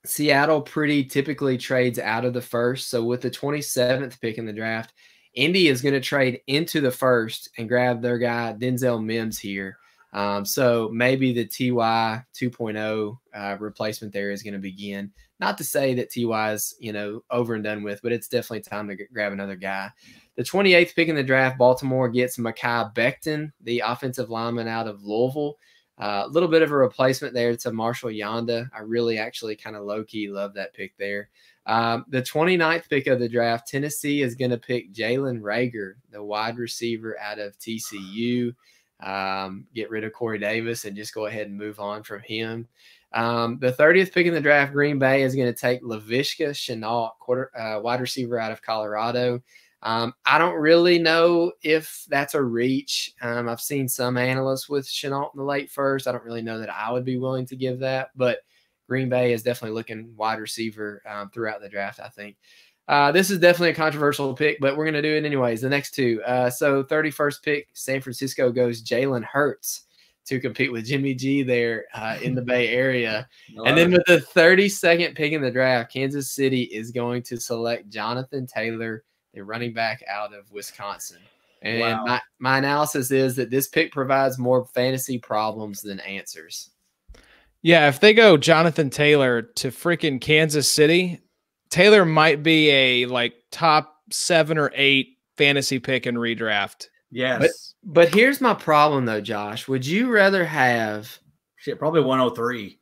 S3: Seattle pretty typically trades out of the first. So with the 27th pick in the draft, Indy is going to trade into the first and grab their guy, Denzel Mims here. So maybe the TY 2.0 replacement there is going to begin. Not to say that TY is, over and done with, but it's definitely time to grab another guy. The 28th pick in the draft, Baltimore gets Mekhi Becton, the offensive lineman out of Louisville. A little bit of a replacement there to Marshall Yonda. I really actually kind of low-key love that pick there. The 29th pick of the draft, Tennessee is going to pick Jalen Reagor, the wide receiver out of TCU. Get rid of Corey Davis and just go ahead and move on from him. The 30th pick in the draft, Green Bay is going to take Laviska Shenault, wide receiver out of Colorado. I don't really know if that's a reach. I've seen some analysts with Shenault in the late first. I don't really know that I would be willing to give that, but Green Bay is definitely looking wide receiver throughout the draft, I think. This is definitely a controversial pick, but we're going to do it anyways. The next two. So 31st pick, San Francisco goes Jalen Hurts to compete with Jimmy G there in the Bay Area. And then with the 32nd pick in the draft, Kansas City is going to select Jonathan Taylor, the running back out of Wisconsin. And my analysis is that this pick provides more fantasy problems than answers.
S1: Yeah, if they go Jonathan Taylor to freaking Kansas City, Taylor might be a like top 7 or 8 fantasy pick in redraft.
S2: Yes.
S3: But here's my problem though, Josh. Would you rather have
S2: probably 103.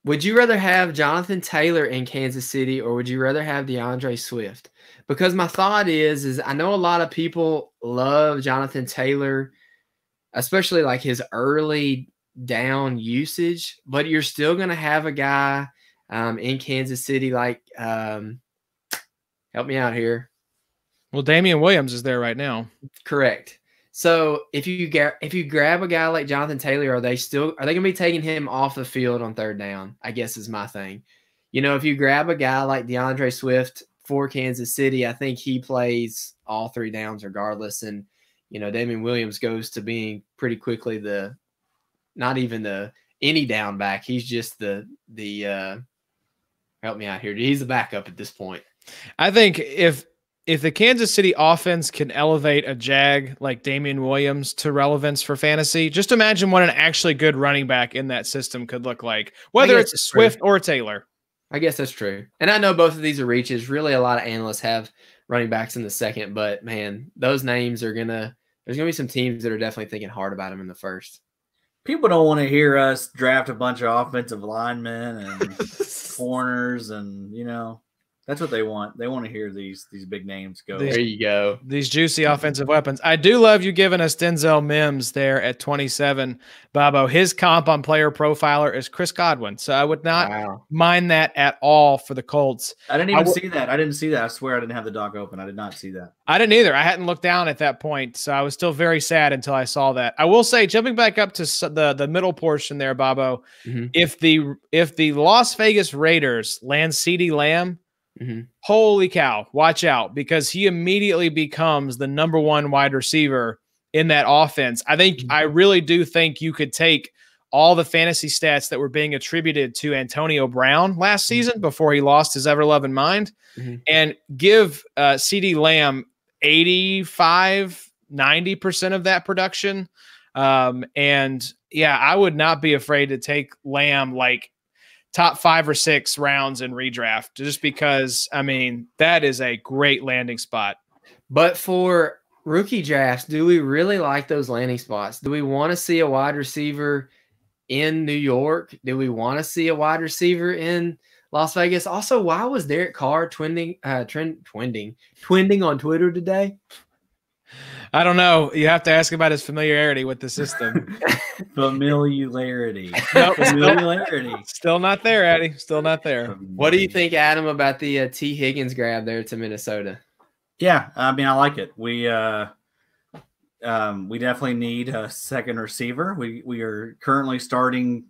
S3: Would you rather have Jonathan Taylor in Kansas City or would you rather have DeAndre Swift? Because my thought is I know a lot of people love Jonathan Taylor, especially like his early down usage, but you're still going to have a guy in Kansas City like help me out here.
S1: Well, Damian Williams is there right now.
S3: Correct. So if you grab a guy like Jonathan Taylor, are they going to be taking him off the field on third down? I guess is my thing. You know, if you grab a guy like DeAndre Swift for Kansas City, I think he plays all 3 downs regardless. And, you know, Damian Williams goes to being pretty quickly not even any down back. He's just the help me out here. He's the backup at this point.
S1: I think if the Kansas City offense can elevate a jag like Damian Williams to relevance for fantasy, just imagine what an actually good running back in that system could look like, whether it's Swift or Taylor.
S3: I guess that's true. And I know both of these are reaches. Really, a lot of analysts have running backs in the second, but man, those names there's going to be some teams that are definitely thinking hard about them in the first.
S2: People don't want to hear us draft a bunch of offensive linemen and corners, and you know that's what they want. They want to hear these big names go.
S3: There you go.
S1: These juicy offensive weapons. I do love you giving us Denzel Mims there at 27, Bobo. His comp on Player Profiler is Chris Godwin, so I would not mind that at all for the Colts.
S2: I didn't even see that. I swear I didn't have the doc open. I did not see that.
S1: I didn't either. I hadn't looked down at that point, so I was still very sad until I saw that. I will say, jumping back up to the middle portion there, Bobo, if the Las Vegas Raiders land CeeDee Lamb, holy cow, watch out, because he immediately becomes the number 1 wide receiver in that offense. I really do think you could take all the fantasy stats that were being attributed to Antonio Brown last season before he lost his ever-loving mind and give CeeDee Lamb 85, 90% of that production. And yeah, I would not be afraid to take Lamb like top 5 or 6 rounds in redraft, just because, I mean, that is a great landing spot.
S3: But for rookie drafts, do we really like those landing spots? Do we want to see a wide receiver in New York? Do we want to see a wide receiver in Las Vegas? Also, why was Derek Carr twinning on Twitter today?
S1: I don't know. You have to ask about his familiarity with the system.
S2: Familiarity.
S1: Nope,
S2: familiarity.
S1: Still not there, Addy. Still not there.
S3: What do you think, Adam, about the T. Higgins grab there to Minnesota?
S2: Yeah, I mean, I like it. We definitely need a second receiver. We are currently starting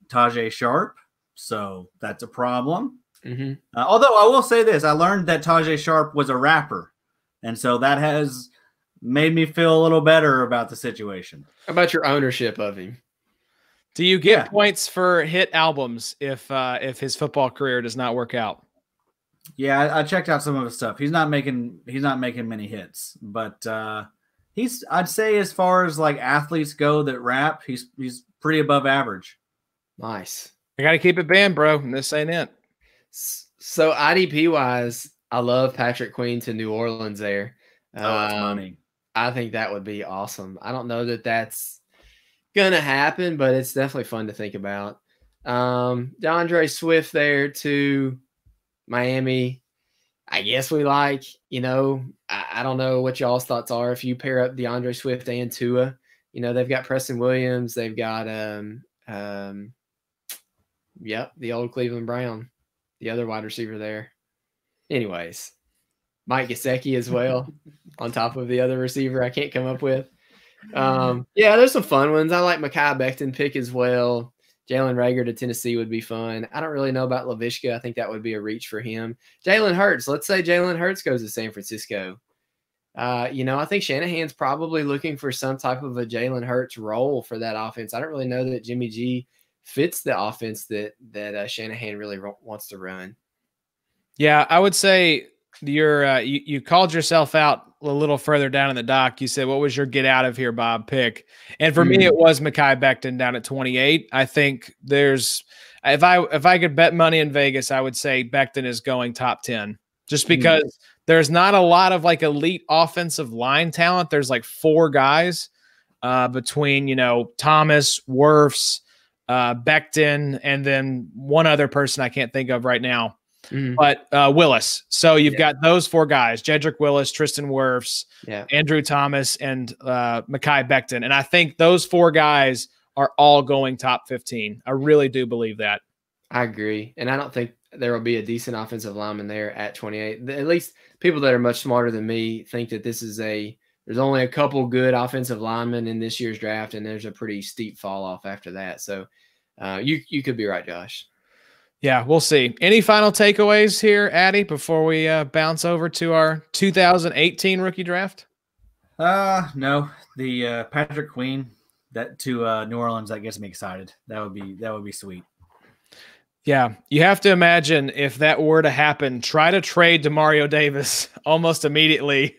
S2: Tajay Sharp, so that's a problem. Although I will say this, I learned that Tajay Sharp was a rapper, and so that has made me feel a little better about the situation.
S3: How about your ownership of him?
S1: Do you get points for hit albums if his football career does not work out?
S2: Yeah, I checked out some of his stuff. He's not making many hits, but I'd say as far as like athletes go that rap, he's pretty above average.
S3: Nice.
S1: I got to keep it banned, bro. This ain't it.
S3: So IDP wise, I love Patrick Queen to New Orleans there.
S2: That's money.
S3: I think that would be awesome. I don't know that that's gonna happen, but it's definitely fun to think about. DeAndre Swift there to Miami. I guess we like, I don't know what y'all's thoughts are if you pair up DeAndre Swift and Tua. They've got Preston Williams, they've got the old Cleveland Brown, the other wide receiver there. Anyways, Mike Gesicki as well on top of the other receiver I can't come up with. There's some fun ones. I like Mekhi Becton pick as well. Jalen Reagor to Tennessee would be fun. I don't really know about Laviska. I think that would be a reach for him. Jalen Hurts. Let's say Jalen Hurts goes to San Francisco. I think Shanahan's probably looking for some type of a Jalen Hurts role for that offense. I don't really know that Jimmy G fits the offense that Shanahan really wants to run.
S1: Yeah, I would say you called yourself out a little further down in the doc. You said, what was your get out of here, Bob pick? And for me, it was Mekhi Becton down at 28. I think if I could bet money in Vegas, I would say Becton is going top 10 just because there's not a lot of like elite offensive line talent. There's like 4 guys between, Thomas, Wirfs, Becton, and then one other person I can't think of right now. But Willis. So you've got those 4 guys: Jedrick Willis, Tristan Wirfs, Andrew Thomas, and Mekhi Becton. And I think those 4 guys are all going top 15. I really do believe that.
S3: I agree. And I don't think there will be a decent offensive lineman there at 28. At least people that are much smarter than me think that there's only a couple good offensive linemen in this year's draft, and there's a pretty steep fall off after that. So you could be right, Josh.
S1: Yeah, we'll see. Any final takeaways here, Addy, before we bounce over to our 2018 rookie draft?
S2: No. The Patrick Queen to New Orleans, that gets me excited. That would be sweet.
S1: Yeah, you have to imagine if that were to happen, try to trade Demario Davis almost immediately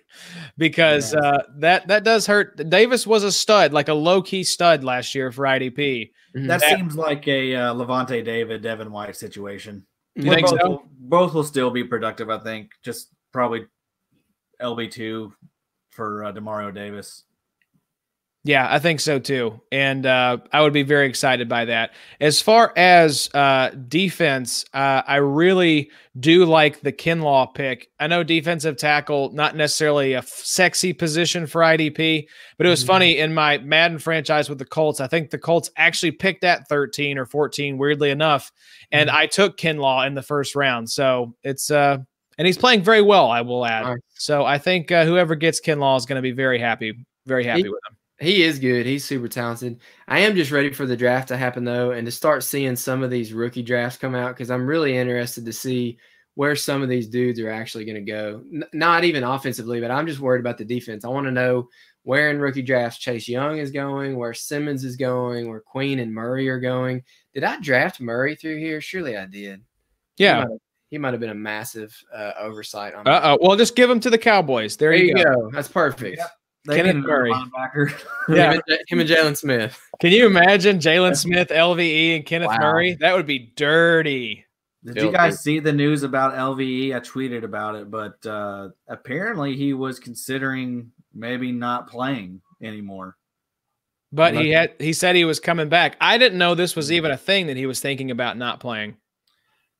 S1: because that does hurt. Davis was a stud, like a low-key stud last year for IDP.
S2: That seems like a Levante David, Devin White situation.
S1: You think so?
S2: Both will still be productive, I think. Just probably LB2 for Demario Davis.
S1: Yeah, I think so too. And I would be very excited by that. As far as defense, I really do like the Kinlaw pick. I know defensive tackle, not necessarily a sexy position for IDP, but it was funny in my Madden franchise with the Colts. I think the Colts actually picked at 13 or 14, weirdly enough. And I took Kinlaw in the first round. So it's and he's playing very well, I will add. So I think whoever gets Kinlaw is going to be very happy with him.
S3: He is good. He's super talented. I am just ready for the draft to happen, though, and to start seeing some of these rookie drafts come out because I'm really interested to see where some of these dudes are actually going to go. Not even offensively, but I'm just worried about the defense. I want to know where in rookie drafts Chase Young is going, where Simmons is going, where Queen and Murray are going. Did I draft Murray through here? Surely I did.
S1: Yeah.
S3: He might have been a massive oversight.
S1: Well, just give him to the Cowboys. There you go.
S3: That's perfect.
S2: Yeah.
S1: Kenneth Murray.
S3: Yeah. Him and Jalen Smith.
S1: Can you imagine Jalen Smith, LVE, and Kenneth Murray? That would be dirty.
S2: Did you guys see the news about LVE? I tweeted about it, but apparently he was considering maybe not playing anymore.
S1: But he said he was coming back. I didn't know this was even a thing that he was thinking about not playing.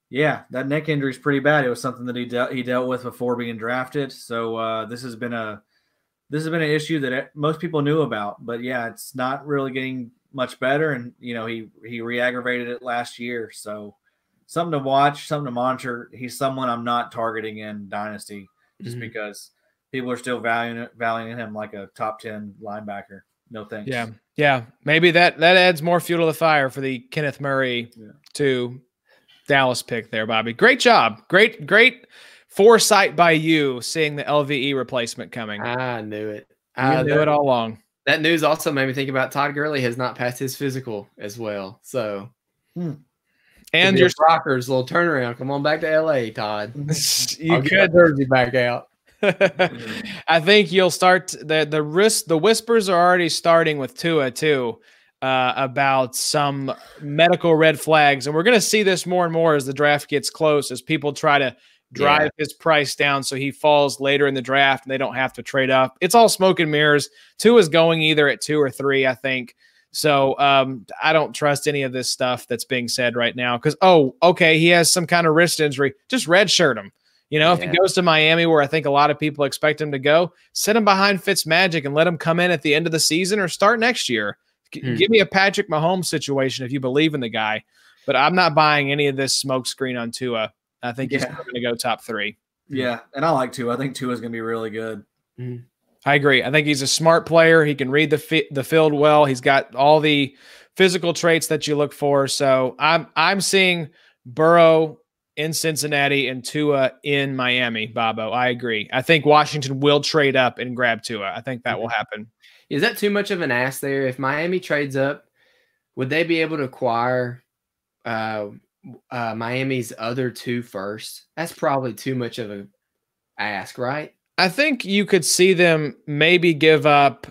S2: Yeah, that neck injury is pretty bad. It was something that he dealt with before being drafted. So this has been an issue that most people knew about, but yeah, it's not really getting much better. And he re-aggravated it last year, so something to watch, something to monitor. He's someone I'm not targeting in Dynasty just because people are still valuing him like a top 10 linebacker. No thanks.
S1: Yeah. Maybe that adds more fuel to the fire for the Kenneth Murray to Dallas pick there, Bobby. Great job. Great foresight by you, seeing the LVE replacement coming.
S3: I knew it.
S1: I knew it all along.
S3: That news also made me think about Todd Gurley has not passed his physical as well. So,
S1: and your
S3: Rockers little turnaround. Come on back to LA, Todd.
S1: You could
S3: jersey back out.
S1: I think you'll start the whispers are already starting with Tua too. About some medical red flags, and we're going to see this more and more as the draft gets close, as people try to drive his price down so he falls later in the draft and they don't have to trade up. It's all smoke and mirrors. Tua is going either at 2 or 3, I think. So I don't trust any of this stuff that's being said right now because, oh, okay, he has some kind of wrist injury. Just redshirt him. You know, if he goes to Miami, where I think a lot of people expect him to go, sit him behind Fitzmagic and let him come in at the end of the season or start next year. Give me a Patrick Mahomes situation if you believe in the guy. But I'm not buying any of this smokescreen on Tua. I think he's going to go top 3.
S2: Yeah, and I like Tua. I think Tua is going to be really good.
S1: I agree. I think he's a smart player. He can read the field well. He's got all the physical traits that you look for. So I'm seeing Burrow in Cincinnati and Tua in Miami, Bobo. I agree. I think Washington will trade up and grab Tua. I think that will happen.
S3: Is that too much of an ask there? If Miami trades up, would they be able to acquire Miami's other 2 firsts? That's probably too much of an ask, right?
S1: I think you could see them maybe give up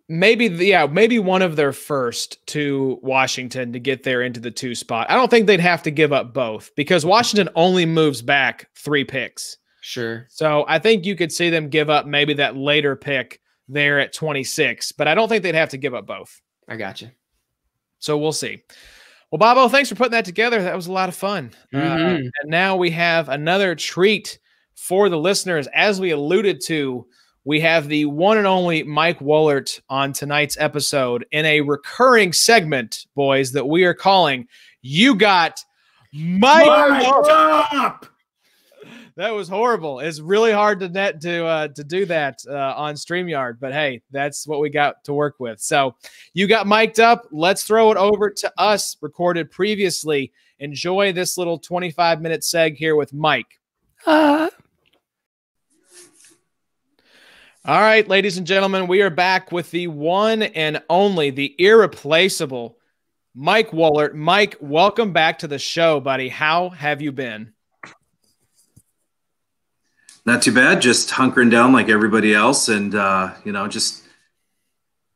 S1: maybe one of their first to Washington to get there into the 2 spot. I don't think they'd have to give up both because Washington only moves back 3 picks.
S3: Sure. So
S1: I think you could see them give up maybe that later pick there at 26, but I don't think they'd have to give up both.
S3: I got you.
S1: So we'll see. Well, Bobo, thanks for putting that together. That was a lot of fun. And now we have another treat for the listeners. As we alluded to, we have the one and only Mike Woellert on tonight's episode in a recurring segment, boys, that we are calling You Got Mike Up. That was horrible. It's really hard to do that on StreamYard, but hey, that's what we got to work with. So you got mic'd up. Let's throw it over to us, recorded previously. Enjoy this little 25-minute seg here with Mike. All right, ladies and gentlemen, we are back with the one and only, the irreplaceable Mike Woellert. Mike, welcome back to the show, buddy. How have you been?
S4: Not too bad. Just hunkering down like everybody else and, just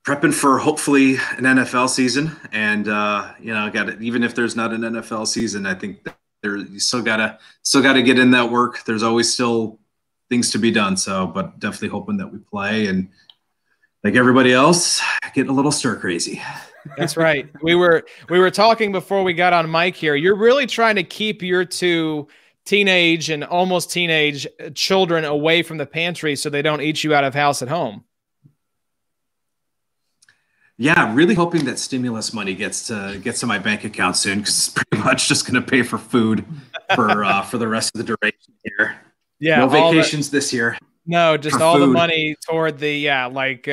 S4: prepping for hopefully an NFL season. And, even if there's not an NFL season, I think that you still gotta get in that work. There's always still things to be done. So, but definitely hoping that we play and like everybody else, getting a little stir crazy.
S1: That's right. We were talking before we got on mic here. You're really trying to keep your 2 teenage and almost teenage children away from the pantry so they don't eat you out of house at home.
S4: Yeah, really hoping that stimulus money gets to my bank account soon because it's pretty much just going to pay for food for the rest of the duration here.
S1: Yeah,
S4: no vacations this year.
S1: No, just all the money toward the like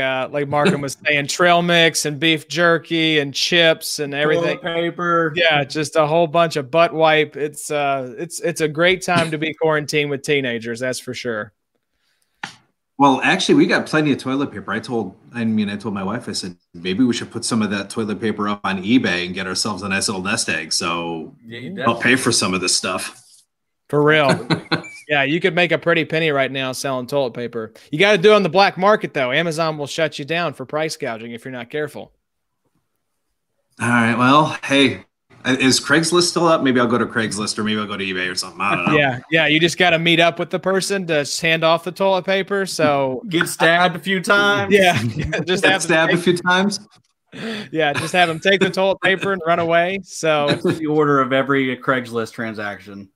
S1: Markham was saying, trail mix and beef jerky and chips and everything.
S2: Toilet paper.
S1: Yeah, just a whole bunch of butt wipe. It's a great time to be quarantined with teenagers, that's for sure.
S4: Well, actually, we got plenty of toilet paper. I told my wife, I said, maybe we should put some of that toilet paper up on eBay and get ourselves a nice little nest egg. So I'll pay for some of this stuff.
S1: For real. Yeah, you could make a pretty penny right now selling toilet paper. You got to do it on the black market, though. Amazon will shut you down for price gouging if you're not careful.
S4: All right. Well, hey, is Craigslist still up? Maybe I'll go to Craigslist or maybe I'll go to eBay or something. I don't know.
S1: Yeah. You just got to meet up with the person to hand off the toilet paper. So
S2: get stabbed a few times.
S1: Yeah. Just
S4: get stabbed a few times.
S1: Yeah. Just have them take the toilet paper and run away. So
S2: that's the order of every Craigslist transaction.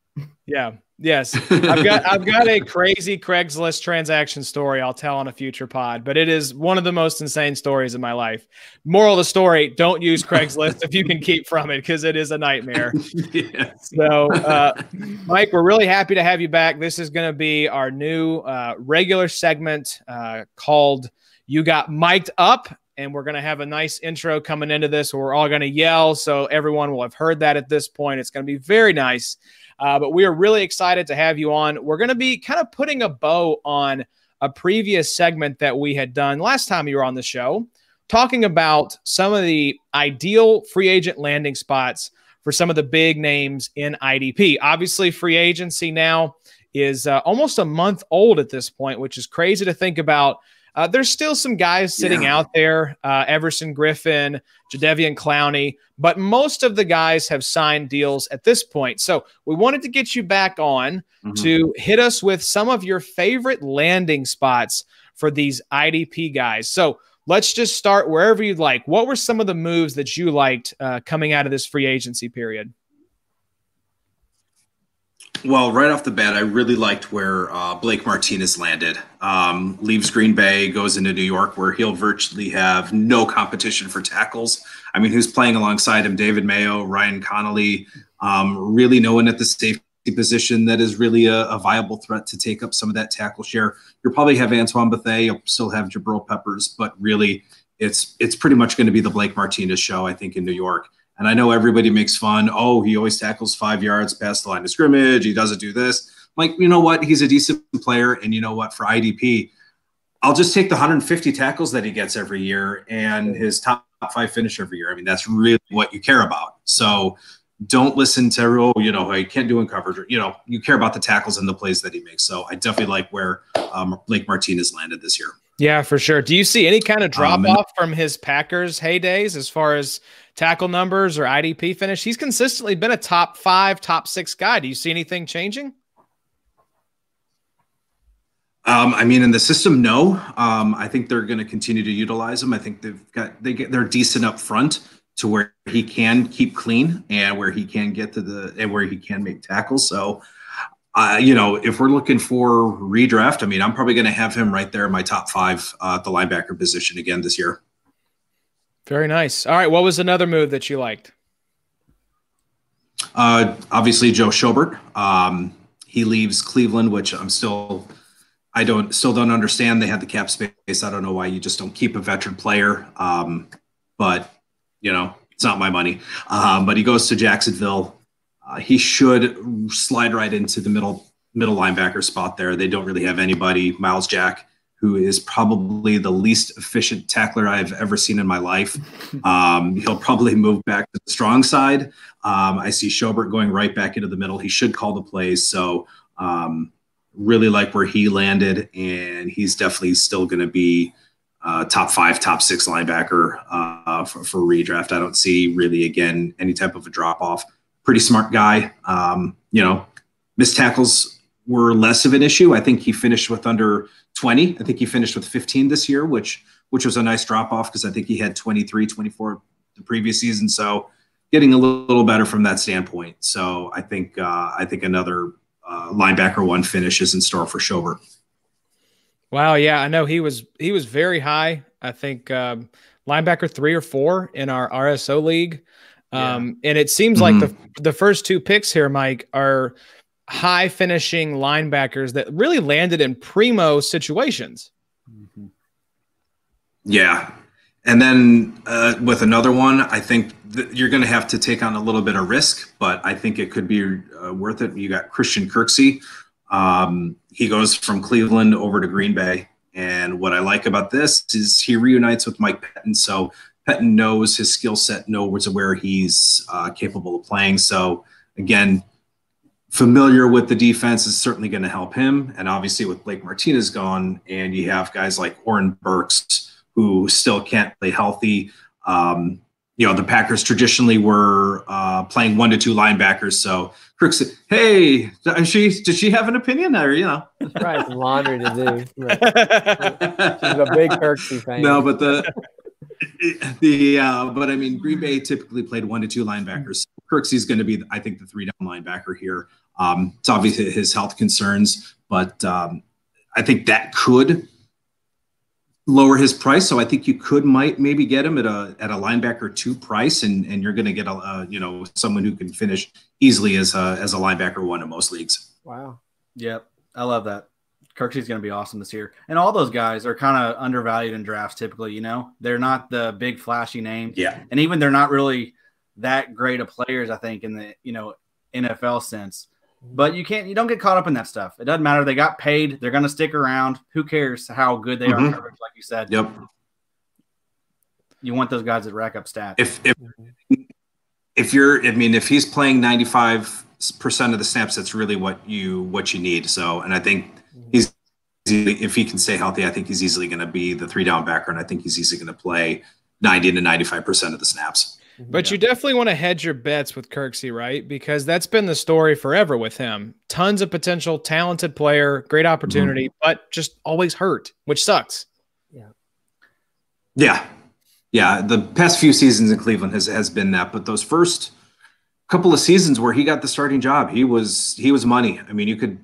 S1: Yeah. Yes. I've got a crazy Craigslist transaction story I'll tell on a future pod, but it is one of the most insane stories of my life. Moral of the story, don't use Craigslist if you can keep from it because it is a nightmare. Yeah. So, Mike, we're really happy to have you back. This is going to be our new regular segment called You Got Mic'd Up, and we're going to have a nice intro coming into this where we're all going to yell, so everyone will have heard that at this point. It's going to be very nice. But we are really excited to have you on. We're going to be kind of putting a bow on a previous segment that we had done last time you were on the show, talking about some of the ideal free agent landing spots for some of the big names in IDP. Obviously, free agency now is almost a month old at this point, which is crazy to think about. There's still some guys sitting out there, Everson Griffin, Jadeveon Clowney, but most of the guys have signed deals at this point. So we wanted to get you back on to hit us with some of your favorite landing spots for these IDP guys. So let's just start wherever you'd like. What were some of the moves that you liked coming out of this free agency period?
S4: Well, right off the bat, I really liked where Blake Martinez landed. Leaves Green Bay, goes into New York, where he'll virtually have no competition for tackles. I mean, who's playing alongside him? David Mayo, Ryan Connolly, really no one at the safety position that is really a viable threat to take up some of that tackle share. You'll probably have Antoine Bethea, you'll still have Jabril Peppers, but really it's pretty much going to be the Blake Martinez show, I think, in New York. And I know everybody makes fun. Oh, he always tackles 5 yards past the line of scrimmage. He doesn't do this. Like, you know what? He's a decent player. And you know what? For IDP, I'll just take the 150 tackles that he gets every year and his top 5 finish every year. I mean, that's really what you care about. So don't listen to, oh, you know, he can't do in coverage. Or, you know, you care about the tackles and the plays that he makes. So I definitely like where Blake Martinez landed this year. Yeah,
S1: for sure. Do you see any kind of drop off from his Packers heydays as far as tackle numbers or IDP finish? He's consistently been a top 5, top 6 guy. Do you see anything changing?
S4: I mean, in the system, no. I think they're going to continue to utilize him. I think they're decent up front to where he can keep clean and where he can get to where he can make tackles. So, you know, if we're looking for redraft, I mean, I'm probably going to have him right there in my top 5 at the linebacker position again this year.
S1: Very nice. All right. What was another move that you liked?
S4: Obviously Joe Schobert. He leaves Cleveland, which still don't understand. They had the cap space. I don't know why you just don't keep a veteran player. But you know, it's not my money. But he goes to Jacksonville. He should slide right into the middle linebacker spot there. They don't really have anybody. Miles Jack, who is probably the least efficient tackler I've ever seen in my life. He'll probably move back to the strong side. I see Schobert going right back into the middle. He should call the plays. So really like where he landed, and he's definitely still going to be top 5, top 6 linebacker for redraft. I don't see really, again, any type of a drop-off. Pretty smart guy. You know, missed tackles were less of an issue. I think he finished with under 20. I think he finished with 15 this year, which was a nice drop off because I think he had 23, 24 the previous season. So getting a little better from that standpoint. So I think another linebacker 1 finish is in store for Schobert.
S1: Wow. Yeah, I know he was very high. I think linebacker 3 or 4 in our RSO league. And it seems like the first 2 picks here, Mike, are high finishing linebackers that really landed in primo situations.
S4: Yeah. And then with another one, I think you're going to have to take on a little bit of risk, but I think it could be worth it. You got Christian Kirksey. He goes from Cleveland over to Green Bay. And what I like about this is he reunites with Mike Pettin. So Pettin knows his skill set, knows where he's capable of playing. So again, familiar with the defense is certainly going to help him. And obviously with Blake Martinez gone, and you have guys like Oren Burks who still can't play healthy. You know, the Packers traditionally were playing 1 to 2 linebackers. So Kirk said, hey, did she have an opinion? Or, you know,
S3: right, some laundry to do. Right. She's a big Kirksey fan.
S4: No, but but I mean, Green Bay typically played 1 to 2 linebackers. Kirksey's going to be, I think, the 3-down linebacker here. It's obviously his health concerns, but I think that could lower his price. So I think you might maybe get him at a linebacker 2 price, and you're going to get someone who can finish easily as a linebacker 1 in most leagues.
S3: Wow.
S2: Yep, I love that. Kirksey's going to be awesome this year. And all those guys are kind of undervalued in drafts typically, you know. They're not the big flashy names.
S4: Yeah.
S2: And even they're not really that great of players, I think, in the, you know, NFL sense. But you don't get caught up in that stuff. It doesn't matter. They got paid. They're going to stick around. Who cares how good they are in coverage, like you said.
S4: Yep.
S2: You want those guys that rack up stats.
S4: If he's playing 95% of the snaps, that's really what you need. So, and I think if he can stay healthy, I think he's easily going to be the 3-down backer, and I think he's easily going to play 90 to 95% of the snaps.
S1: But you definitely want to hedge your bets with Kirksey, right? Because that's been the story forever with him. Tons of potential, talented player, great opportunity, but just always hurt, which sucks.
S3: Yeah.
S4: Yeah. Yeah. The past few seasons in Cleveland has been that, but those first couple of seasons where he got the starting job, he was money. I mean, you could,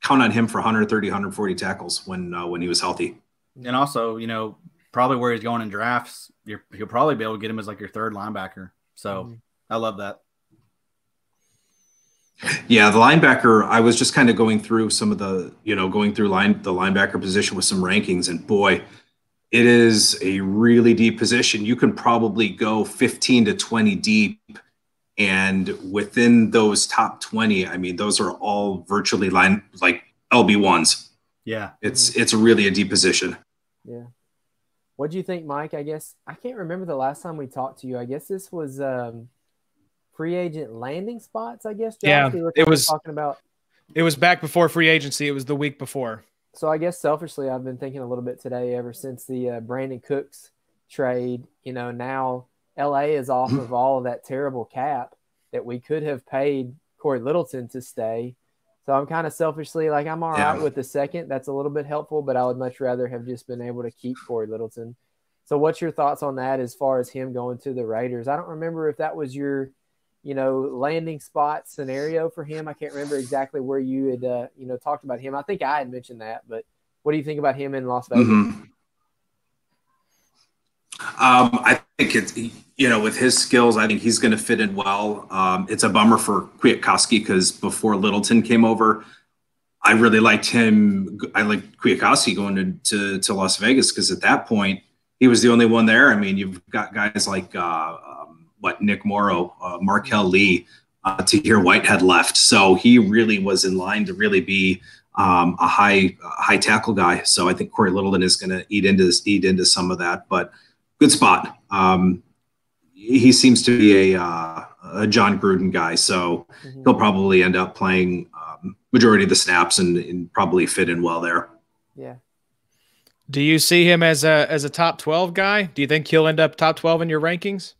S4: count on him for 130, 140 tackles when he was healthy.
S2: And also, probably where he's going in drafts, he'll probably be able to get him as like your third linebacker. So I love that.
S4: Yeah, the linebacker, I was just kind of going through some of the, the linebacker position with some rankings, and boy, it is a really deep position. You can probably go 15 to 20 deep, and within those top 20, I mean, those are all virtually like LB1s.
S2: Yeah.
S4: It's really a deep position.
S5: Yeah. What do you think, Mike? I guess I can't remember the last time we talked to you. I guess this was free agent landing spots, I guess. Josh,
S1: yeah,
S5: it was talking about.
S1: It was back before free agency. It was the week before.
S5: So I guess selfishly, I've been thinking a little bit today ever since the Brandin Cooks trade. Now LA is off of all of that terrible cap that we could have paid Corey Littleton to stay. So I'm kind of selfishly like, I'm all right with the second. That's a little bit helpful, but I would much rather have just been able to keep Corey Littleton. So what's your thoughts on that as far as him going to the Raiders? I don't remember if that was your, landing spot scenario for him. I can't remember exactly where you had, talked about him. I think I had mentioned that, but what do you think about him in Las Vegas?
S4: Mm-hmm. I think it's, with his skills, I think he's going to fit in well. It's a bummer for Kwiatkowski because before Littleton came over, I really liked him. I liked Kwiatkowski going to Las Vegas because at that point, he was the only one there. I mean, you've got guys like Nick Morrow, Markel Lee, Tahir Whitehead left. So he really was in line to really be a high tackle guy. So I think Corey Littleton is going to eat into some of that, but good spot. He seems to be a John Gruden guy, so he'll probably end up playing majority of the snaps and probably fit in well there.
S5: Yeah.
S1: Do you see him as a top 12 guy? Do you think he'll end up top 12 in your rankings?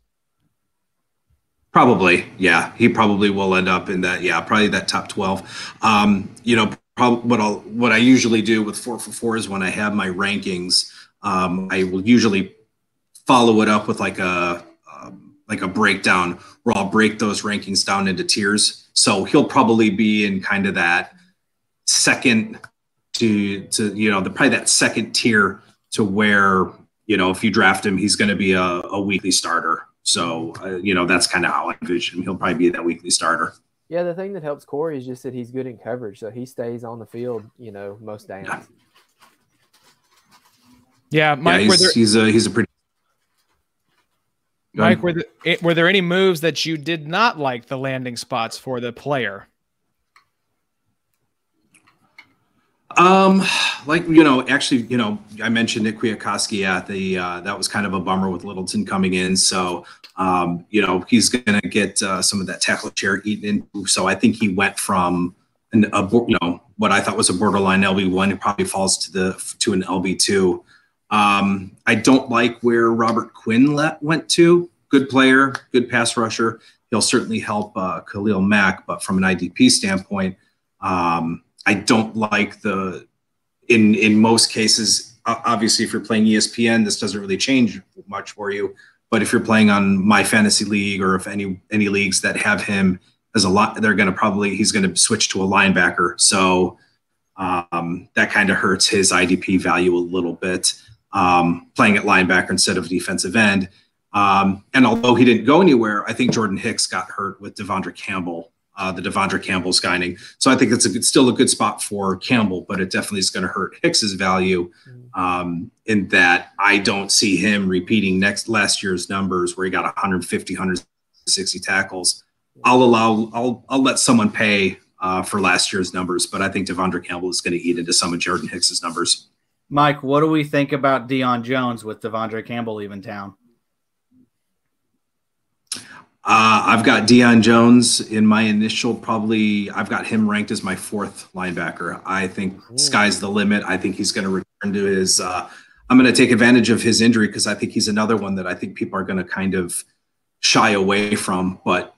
S4: Probably, yeah. He probably will end up in that, probably that top 12. What I usually do with 4for4 is when I have my rankings, I will usually follow it up with like a breakdown where I'll break those rankings down into tiers. So he'll probably be in kind of that second probably that second tier to where, if you draft him, he's going to be a weekly starter. So, that's kind of how I envision him. He'll probably be that weekly starter.
S5: Yeah, the thing that helps Corey is just that he's good in coverage. So he stays on the field, most downs.
S1: Yeah, Mike,
S4: he's a pretty.
S1: Mike, were there any moves that you did not like the landing spots for the player?
S4: Actually, I mentioned Nick Kwiatkowski. That was kind of a bummer with Littleton coming in. So, he's going to get some of that tackle share eaten into. So I think he went from what I thought was a borderline LB1. It probably falls to an LB2. I don't like where Robert Quinn went to. Good player, good pass rusher. He'll certainly help Khalil Mack, but from an IDP standpoint, I don't like in most cases, obviously if you're playing ESPN, this doesn't really change much for you. But if you're playing on my fantasy league or if any leagues that have him as he's going to switch to a linebacker. So that kind of hurts his IDP value a little bit, playing at linebacker instead of defensive end. And although he didn't go anywhere, I think Jordan Hicks got hurt with Devondre Campbell. The Devondre Campbell signing. So I think it's still a good spot for Campbell, but it definitely is going to hurt Hicks's value in that I don't see him repeating last year's numbers where he got 150, 160 tackles. I'll let someone pay for last year's numbers, but I think Devondre Campbell is going to eat into some of Jordan Hicks's numbers.
S2: Mike, what do we think about Deion Jones with Devondre Campbell leaving town?
S4: I've got Deion Jones in my initial, I've got him ranked as my fourth linebacker. I think sky's the limit. I think he's going to return to his I'm going to take advantage of his injury because I think he's another one that I think people are going to kind of shy away from. But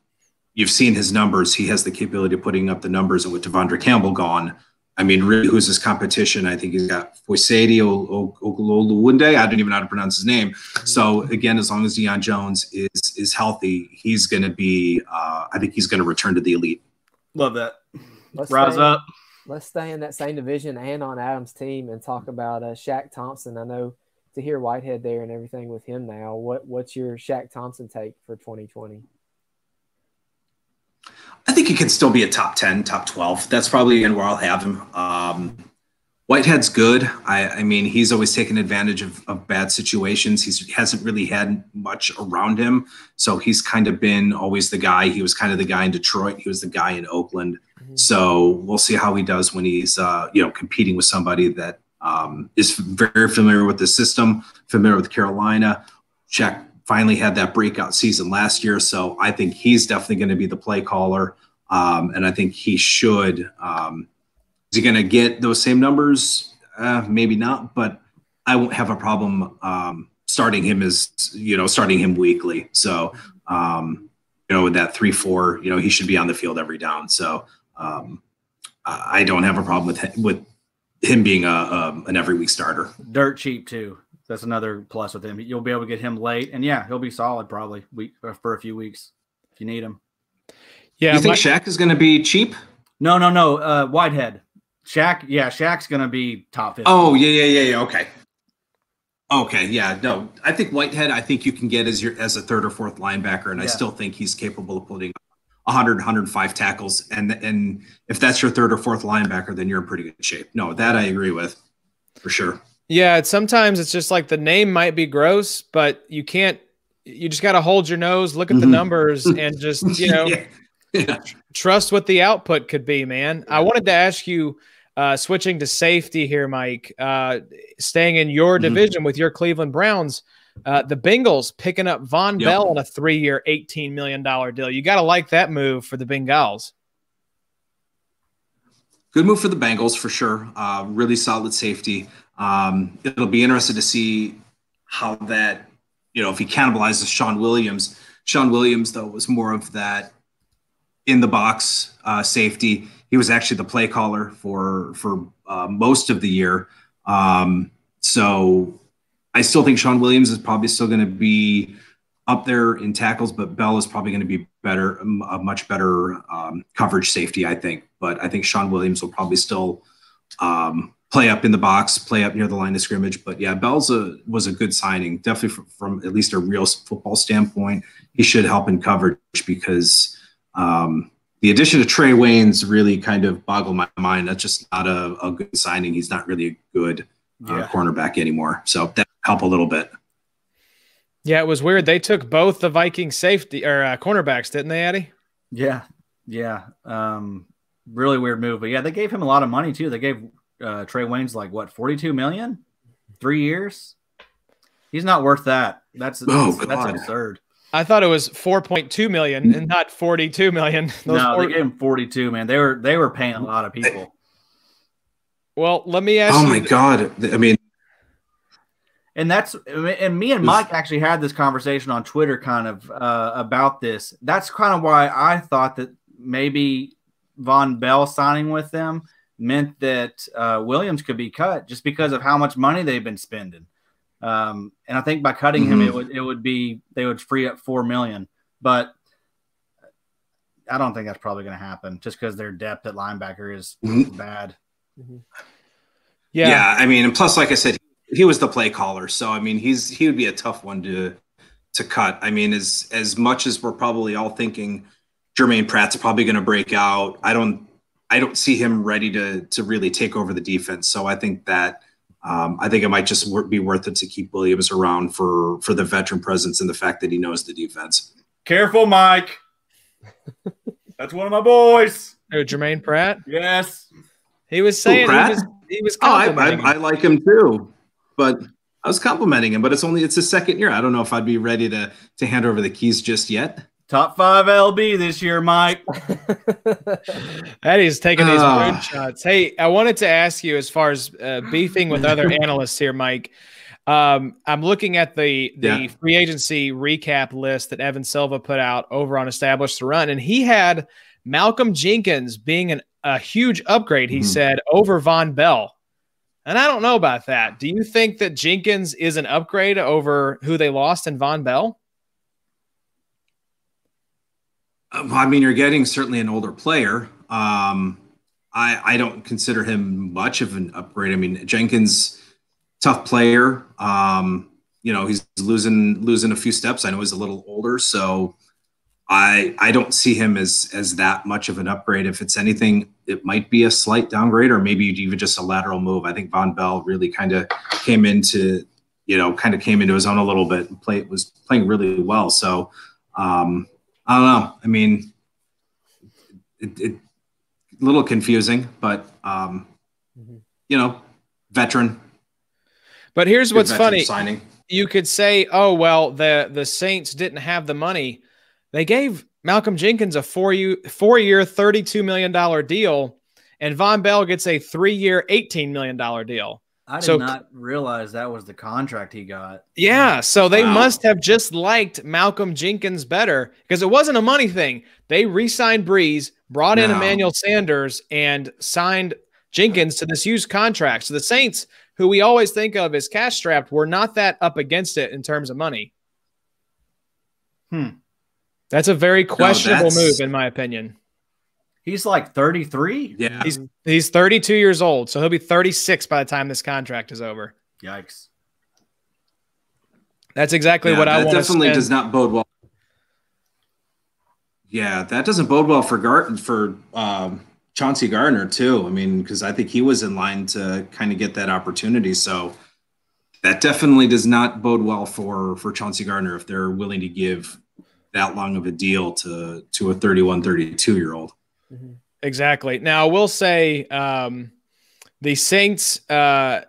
S4: you've seen his numbers. He has the capability of putting up the numbers. And with Devondre Campbell gone, I mean, really, who's his competition? I think he's got Foyesade Olawunde. I don't even know how to pronounce his name. So again, as long as Deion Jones is healthy, he's going to be. I think he's going to return to the elite.
S2: Love that.
S5: Rise
S2: up.
S5: Let's stay in that same division and on Adam's team and talk about Shaq Thompson. I know to hear Whitehead there and everything with him now. What's your Shaq Thompson take for 2020?
S4: I think he can still be a top 10, top 12. That's probably where I'll have him. Whitehead's good. I mean, he's always taken advantage of bad situations. He hasn't really had much around him. So he's kind of been always the guy. He was kind of the guy in Detroit. He was the guy in Oakland. Mm-hmm. So we'll see how he does when he's, competing with somebody that is very familiar with the system, familiar with Carolina. Shaq finally had that breakout season last year. So I think he's definitely going to be the play caller. And I think he should. Is he going to get those same numbers? Maybe not, but I won't have a problem starting him weekly. So, with that 3-4, he should be on the field every down. So I don't have a problem with him being an every week starter.
S2: Dirt cheap too. That's another plus with him. You'll be able to get him late, and yeah, he'll be solid probably for a few weeks if you need him.
S4: Yeah, you think Shaq is going to be cheap?
S2: No. Whitehead. Shaq's going to be top 50.
S4: Oh, yeah. Okay, yeah. No, I think Whitehead, I think you can get as a third or fourth linebacker, and I still think he's capable of putting 100, 105 tackles. And if that's your third or fourth linebacker, then you're in pretty good shape. No, that I agree with for sure. Yeah,
S1: sometimes it's just like the name might be gross, but you just got to hold your nose, look at the numbers, and just, trust what the output could be, man. I wanted to ask you, switching to safety here, Mike, staying in your division with your Cleveland Browns, the Bengals picking up Von Bell on a 3-year, $18 million deal. You got to like that move for the Bengals.
S4: Good move for the Bengals for sure. Really solid safety. It'll be interesting to see how that, if he cannibalizes Sean Williams. Sean Williams, though, was more of that in the box safety. He was actually the play caller for most of the year. So I still think Sean Williams is probably still going to be up there in tackles, but Bell is probably going to be a much better coverage safety, I think. But I think Sean Williams will probably still play up in the box, play up near the line of scrimmage. But yeah, Bell was a good signing, definitely from at least a real football standpoint. He should help in coverage because the addition of Trey Waynes really kind of boggled my mind. That's just not a good signing. He's not really a good cornerback anymore. So that helped a little bit.
S1: Yeah, it was weird. They took both the Viking safety or cornerbacks, didn't they, Eddie?
S2: Yeah. Really weird move. But yeah, they gave him a lot of money too. They gave Trey Waynes $42 million, 3 years. He's not worth that. That's absurd.
S1: I thought it was 4.2 million and not 42 million.
S2: They gave him 42, man. They were paying a lot of people.
S1: Well, let me ask
S4: you. Oh my God. I mean,
S2: and me and Mike actually had this conversation on Twitter kind of about this. That's kind of why I thought that maybe Von Bell signing with them meant that Williams could be cut just because of how much money they've been spending. And I think by cutting him, they would free up $4 million, but I don't think that's probably going to happen just because their depth at linebacker is bad.
S4: Yeah. I mean, and plus, like I said, he was the play caller. So, I mean, he would be a tough one to cut. I mean, as much as we're probably all thinking Jermaine Pratt's probably going to break out, I don't see him ready to really take over the defense. So I think that, I think it might just be worth it to keep Williams around for the veteran presence and the fact that he knows the defense.
S2: Careful, Mike. That's one of my boys.
S1: Oh, Jermaine Pratt?
S2: Yes.
S1: He was saying he was complimenting
S4: I like him too, but I was complimenting him, but it's his second year. I don't know if I'd be ready to hand over the keys just yet.
S2: Top 5 LB this year, Mike.
S1: Eddie's taking these moon shots. Hey, I wanted to ask you as far as beefing with other analysts here, Mike. I'm looking at the free agency recap list that Evan Silva put out over on Established to Run, and he had Malcolm Jenkins being an a huge upgrade, he said, over Von Bell. And I don't know about that. Do you think that Jenkins is an upgrade over who they lost in Von Bell?
S4: I mean, you're getting certainly an older player. I don't consider him much of an upgrade. I mean, Jenkins, tough player. He's losing a few steps. I know he's a little older, so I don't see him as that much of an upgrade. If it's anything, it might be a slight downgrade, or maybe even just a lateral move. I think Von Bell really kind of came into his own a little bit and was playing really well. So I don't know. I mean, it a little confusing, but veteran.
S1: But here's what's funny.
S4: Signing.
S1: You could say, oh, well, the Saints didn't have the money. They gave Malcolm Jenkins a four-year, $32 million deal, and Von Bell gets a 3-year, $18 million deal.
S2: I did not realize that was the contract he got.
S1: Yeah, so they must have just liked Malcolm Jenkins better, because it wasn't a money thing. They re-signed Breeze, brought in Emmanuel Sanders, and signed Jenkins to this huge contract. So the Saints, who we always think of as cash-strapped, were not that up against it in terms of money. That's a very questionable move, in my opinion.
S2: He's like 33.
S4: Yeah,
S1: he's 32 years old, so he'll be 36 by the time this contract is over.
S2: Yikes!
S1: That's exactly what I want to
S4: That definitely does not bode well. Yeah, that doesn't bode well for Chauncey Gardner too. I mean, because I think he was in line to kind of get that opportunity. So that definitely does not bode well for Chauncey Gardner if they're willing to give that long of a deal to a 31, 32-year-old.
S1: Exactly. Now, I will say the Saints, I'm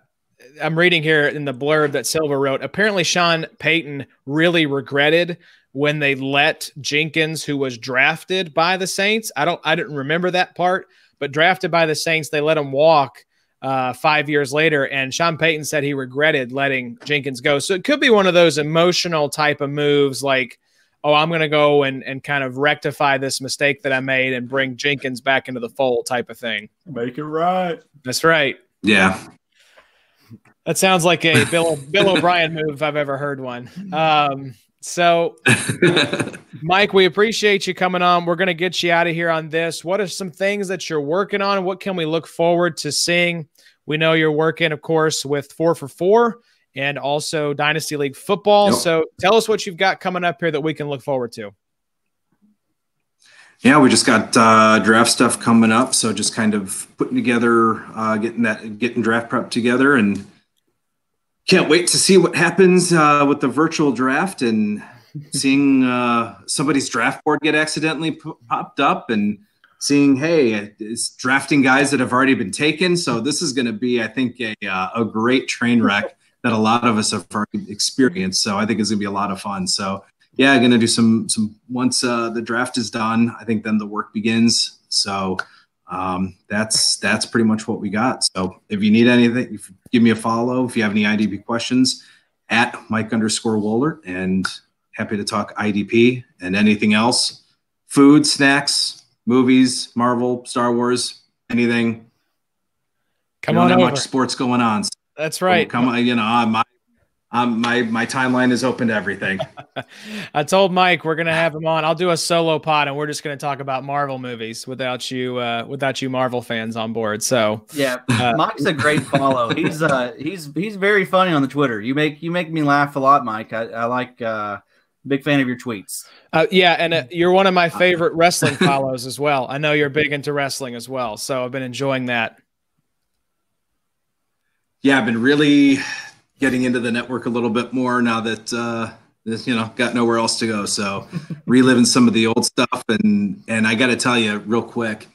S1: reading here in the blurb that Silva wrote, apparently Sean Payton really regretted when they let Jenkins, who was drafted by the Saints. I didn't remember that part, but drafted by the Saints, they let him walk 5 years later. And Sean Payton said he regretted letting Jenkins go. So it could be one of those emotional type of moves like, oh, I'm going to go and kind of rectify this mistake that I made and bring Jenkins back into the fold type of thing.
S2: Make it right.
S1: That's right.
S4: Yeah.
S1: That sounds like a Bill O'Brien move if I've ever heard one. So, Mike, we appreciate you coming on. We're going to get you out of here on this. What are some things that you're working on? What can we look forward to seeing? We know you're working, of course, with 4for4 and also Dynasty League football. Yep. So tell us what you've got coming up here that we can look forward to.
S4: Yeah, we just got draft stuff coming up. So just kind of putting together, getting draft prep together, and can't wait to see what happens with the virtual draft and seeing somebody's draft board get accidentally popped up and seeing, hey, it's drafting guys that have already been taken. So this is going to be, I think, a great train wreck that a lot of us have already experienced. So I think it's gonna be a lot of fun. So yeah, gonna do some once the draft is done, I think then the work begins. So that's pretty much what we got. So if you need anything, give me a follow. If you have any IDP questions, at Mike_Woellert, and happy to talk IDP and anything else, food, snacks, movies, Marvel, Star Wars, anything.
S1: Come on over.
S4: Not much sports going on. So
S1: that's right.
S4: Come on, my timeline is open to everything.
S1: I told Mike we're gonna have him on. I'll do a solo pod, and we're just gonna talk about Marvel movies without you Marvel fans on board. So
S2: yeah, Mike's a great follow. He's very funny on the Twitter. You make me laugh a lot, Mike. I like big fan of your tweets.
S1: Yeah, and you're one of my favorite wrestling follows as well. I know you're big into wrestling as well, so I've been enjoying that.
S4: Yeah, I've been really getting into the network a little bit more now that got nowhere else to go. So reliving some of the old stuff, and I got to tell you real quick,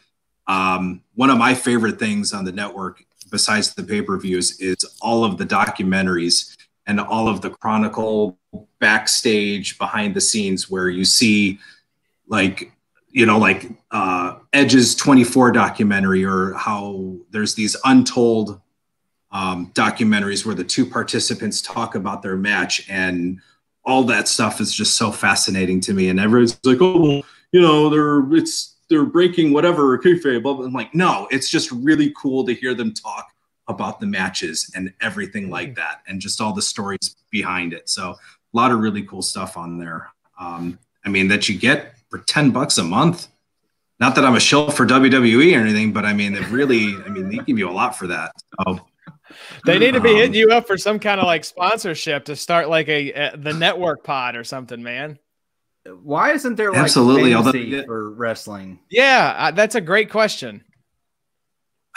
S4: one of my favorite things on the network besides the pay-per-views is all of the documentaries and all of the chronicle backstage behind the scenes where you see Edge's 24 documentary, or how there's these untold documentaries where the two participants talk about their match, and all that stuff is just so fascinating to me. And everyone's like, oh, well, it's they're breaking whatever kayfabe. Blah, blah. I'm like, no, it's just really cool to hear them talk about the matches and everything like that, and just all the stories behind it. So a lot of really cool stuff on there. I mean, that you get for $10 a month. Not that I'm a shill for WWE or anything, but I mean, they give you a lot for that. So
S1: they need to be hitting you up for some kind of like sponsorship to start like the network pod or something, man.
S2: Why isn't there like
S4: absolutely
S2: fantasy for wrestling?
S1: Yeah, that's a great question.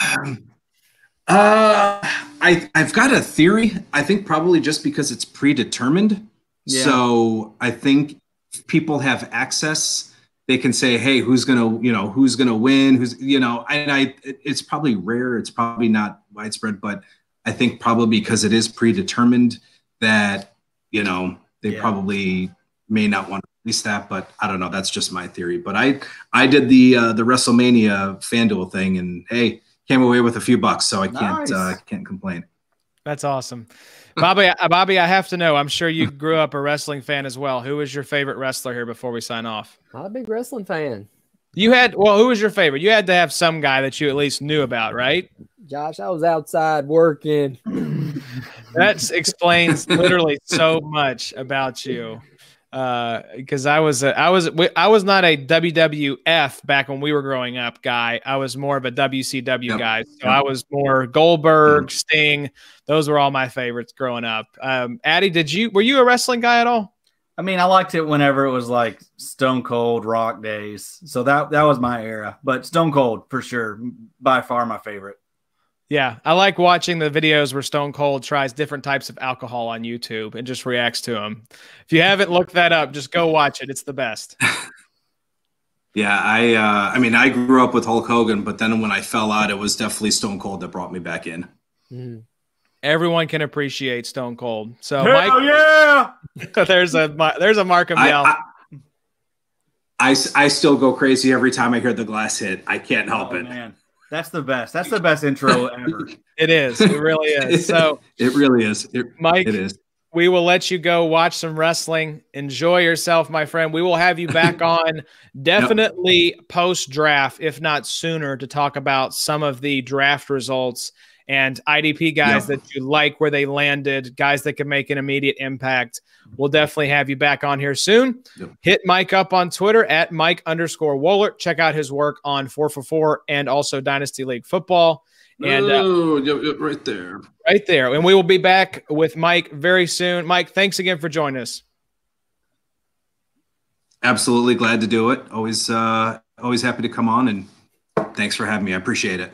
S4: I've got a theory. I think probably just because it's predetermined. Yeah. So I think if people have access, they can say, hey, who's gonna win, it's probably rare, it's probably not widespread, but I think probably because it is predetermined that they probably may not want to release that, but I don't know, that's just my theory. But I did the WrestleMania FanDuel thing, and hey, came away with a few bucks, so I can't complain.
S1: That's awesome. Bobby, I have to know, I'm sure you grew up a wrestling fan as well. Who was your favorite wrestler here before we sign off?
S5: Not a big wrestling fan.
S1: Who was your favorite? You had to have some guy that you at least knew about, right?
S5: Josh, I was outside working.
S1: That explains literally so much about you. Because I was not a WWF back when we were growing up guy. I was more of a WCW guy. So I was more Goldberg, Sting. Those were all my favorites growing up. Addy, were you a wrestling guy at all?
S2: I mean, I liked it whenever it was like Stone Cold Rock days. So that was my era. But Stone Cold for sure, by far my favorite.
S1: Yeah, I like watching the videos where Stone Cold tries different types of alcohol on YouTube and just reacts to them. If you haven't looked that up, just go watch it. It's the best.
S4: Yeah, I grew up with Hulk Hogan, but then when I fell out, it was definitely Stone Cold that brought me back in.
S1: Everyone can appreciate Stone Cold. So,
S2: hell yeah!
S1: there's a Markham yell.
S4: I still go crazy every time I hear the glass hit. I can't help it.
S2: Man. That's the best. That's the best intro ever.
S1: It is. It really is. So
S4: it really is.
S1: Mike,
S4: it is.
S1: We will let you go watch some wrestling. Enjoy yourself, my friend. We will have you back on definitely post-draft, if not sooner, to talk about some of the draft results and IDP guys that you like, where they landed, guys that can make an immediate impact. We'll definitely have you back on here soon. Hit Mike up on Twitter at Mike_Woellert. Check out his work on 4for4 and also Dynasty League Football. And
S4: right there.
S1: Right there. And we will be back with Mike very soon. Mike, thanks again for joining us.
S4: Absolutely glad to do it. Always happy to come on, and thanks for having me. I appreciate it.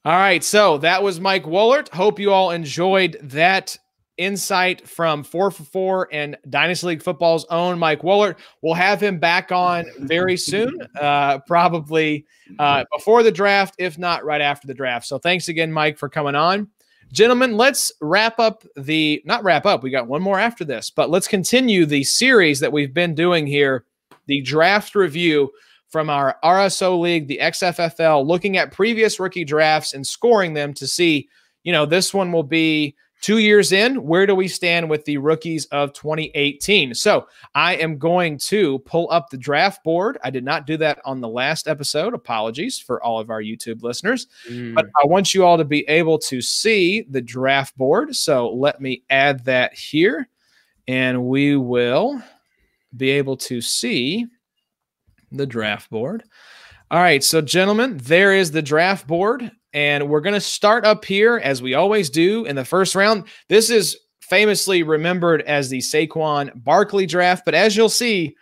S1: All right, so that was Mike Woellert. Hope you all enjoyed that insight from 4for4 and Dynasty League Football's own Mike Woellert. We'll have him back on very soon, probably before the draft, if not right after the draft. So thanks again, Mike, for coming on. Gentlemen, let's wrap up not wrap up, we got one more after this, but let's continue the series that we've been doing here, the draft review from our RSO League, the XFFL, looking at previous rookie drafts and scoring them to see, this one will be 2 years in. Where do we stand with the rookies of 2018? So I am going to pull up the draft board. I did not do that on the last episode. Apologies for all of our YouTube listeners. But I want you all to be able to see the draft board. So let me add that here, and we will be able to see the draft board. All right, so gentlemen, there is the draft board, and we're going to start up here as we always do in the first round. This is famously remembered as the Saquon Barkley draft, but as you'll see,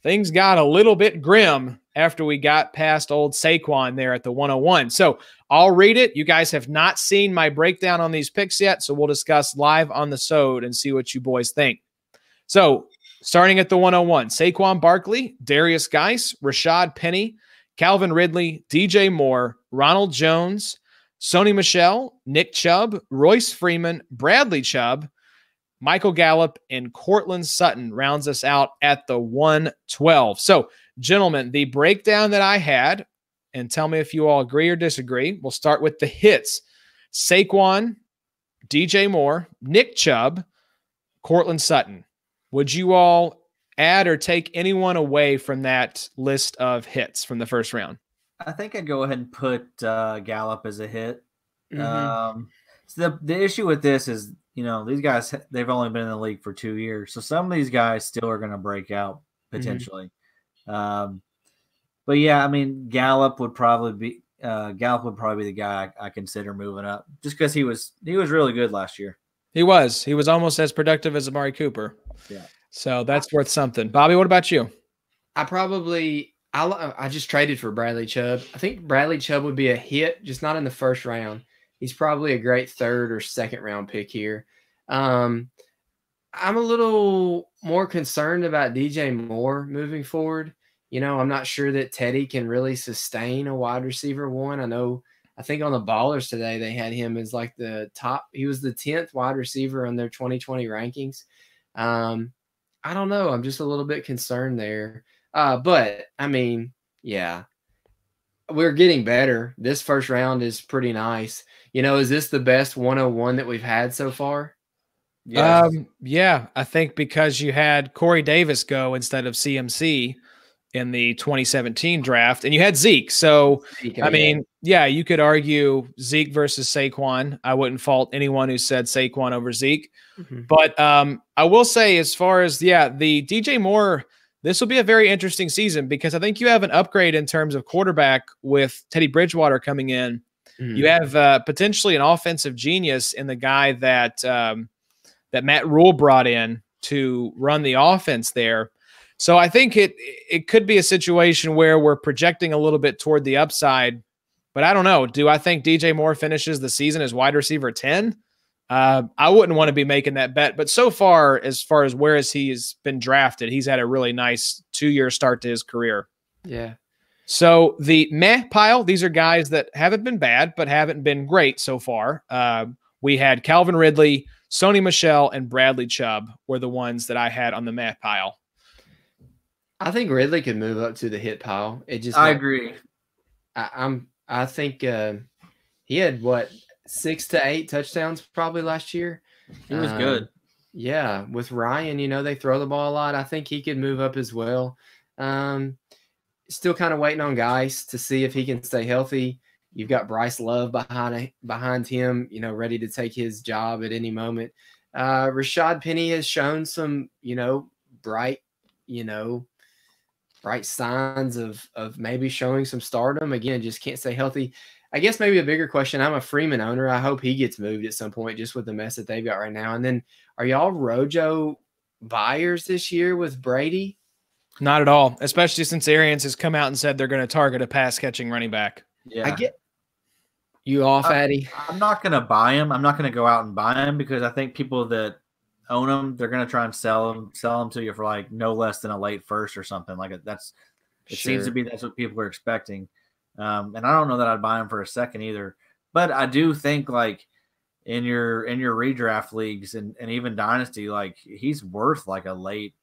S1: things got a little bit grim after we got past old Saquon there at the 101. So I'll read it. You guys have not seen my breakdown on these picks yet, so we'll discuss live on the Sode and see what you boys think. So starting at the 101, Saquon Barkley, Darius Geis, Rashad Penny, Calvin Ridley, DJ Moore, Ronald Jones, Sony Michel, Nick Chubb, Royce Freeman, Bradley Chubb, Michael Gallup, and Cortland Sutton rounds us out at the 112. So, gentlemen, the breakdown that I had, and tell me if you all agree or disagree, we'll start with the hits. Saquon, DJ Moore, Nick Chubb, Cortland Sutton. Would you all add or take anyone away from that list of hits from the first round?
S2: I think I'd go ahead and put Gallup as a hit.
S3: Mm-hmm.
S2: So the issue with this is, these guys, they've only been in the league for 2 years. So some of these guys still are going to break out potentially. But yeah, I mean, Gallup would probably be the guy I consider moving up just because he was really good last year.
S1: He was almost as productive as Amari Cooper.
S2: Yeah.
S1: So that's worth something. Bobby, what about you?
S3: I just traded for Bradley Chubb. I think Bradley Chubb would be a hit, just not in the first round. He's probably a great third or second round pick here. I'm a little more concerned about DJ Moore moving forward. I'm not sure that Teddy can really sustain a wide receiver one. I think on the Ballers today, they had him as like he was the 10th wide receiver on their 2020 rankings. I don't know. I'm just a little bit concerned there. But I mean, yeah, we're getting better. This first round is pretty nice. Is this the best 101 that we've had so far?
S2: Yes.
S1: Yeah, I think because you had Corey Davis go instead of CMC in the 2017 draft, and you had Zeke. So, I mean, yeah, you could argue Zeke versus Saquon. I wouldn't fault anyone who said Saquon over Zeke.
S3: Mm-hmm.
S1: But I will say, as far as, the DJ Moore, this will be a very interesting season because I think you have an upgrade in terms of quarterback with Teddy Bridgewater coming in.
S3: Mm-hmm.
S1: You have potentially an offensive genius in the guy that Matt Rule brought in to run the offense there. So I think it could be a situation where we're projecting a little bit toward the upside, but I don't know. Do I think DJ Moore finishes the season as wide receiver 10? I wouldn't want to be making that bet, but so far as where he's been drafted, he's had a really nice 2-year start to his career.
S3: Yeah.
S1: So the meh pile, these are guys that haven't been bad, but haven't been great so far. We had Calvin Ridley, Sony Michel, and Bradley Chubb were the ones that I had on the meh pile.
S3: I think Ridley could move up to the hit pile.
S2: I agree.
S3: I think he had 6 to 8 touchdowns probably last year.
S2: He was good.
S3: Yeah, with Ryan, they throw the ball a lot. I think he could move up as well. Still kind of waiting on Geis to see if he can stay healthy. You've got Bryce Love behind him, ready to take his job at any moment. Rashad Penny has shown some, bright signs of maybe showing some stardom. Again, just can't stay healthy. I guess maybe a bigger question. I'm a Freeman owner. I hope he gets moved at some point just with the mess that they've got right now. And then are y'all Rojo buyers this year with Brady?
S1: Not at all, especially since Arians has come out and said they're going to target a pass-catching running back.
S2: Yeah.
S3: I get you off, Addy.
S2: I'm not going to buy him. I'm not going to go out and buy him because I think people that own them, they're going to try and sell them to you for like no less than a late first or something. Like it seems to be that's what people are expecting. And I don't know that I'd buy him for a second either. But I do think like in your redraft leagues and even dynasty, like he's worth like a late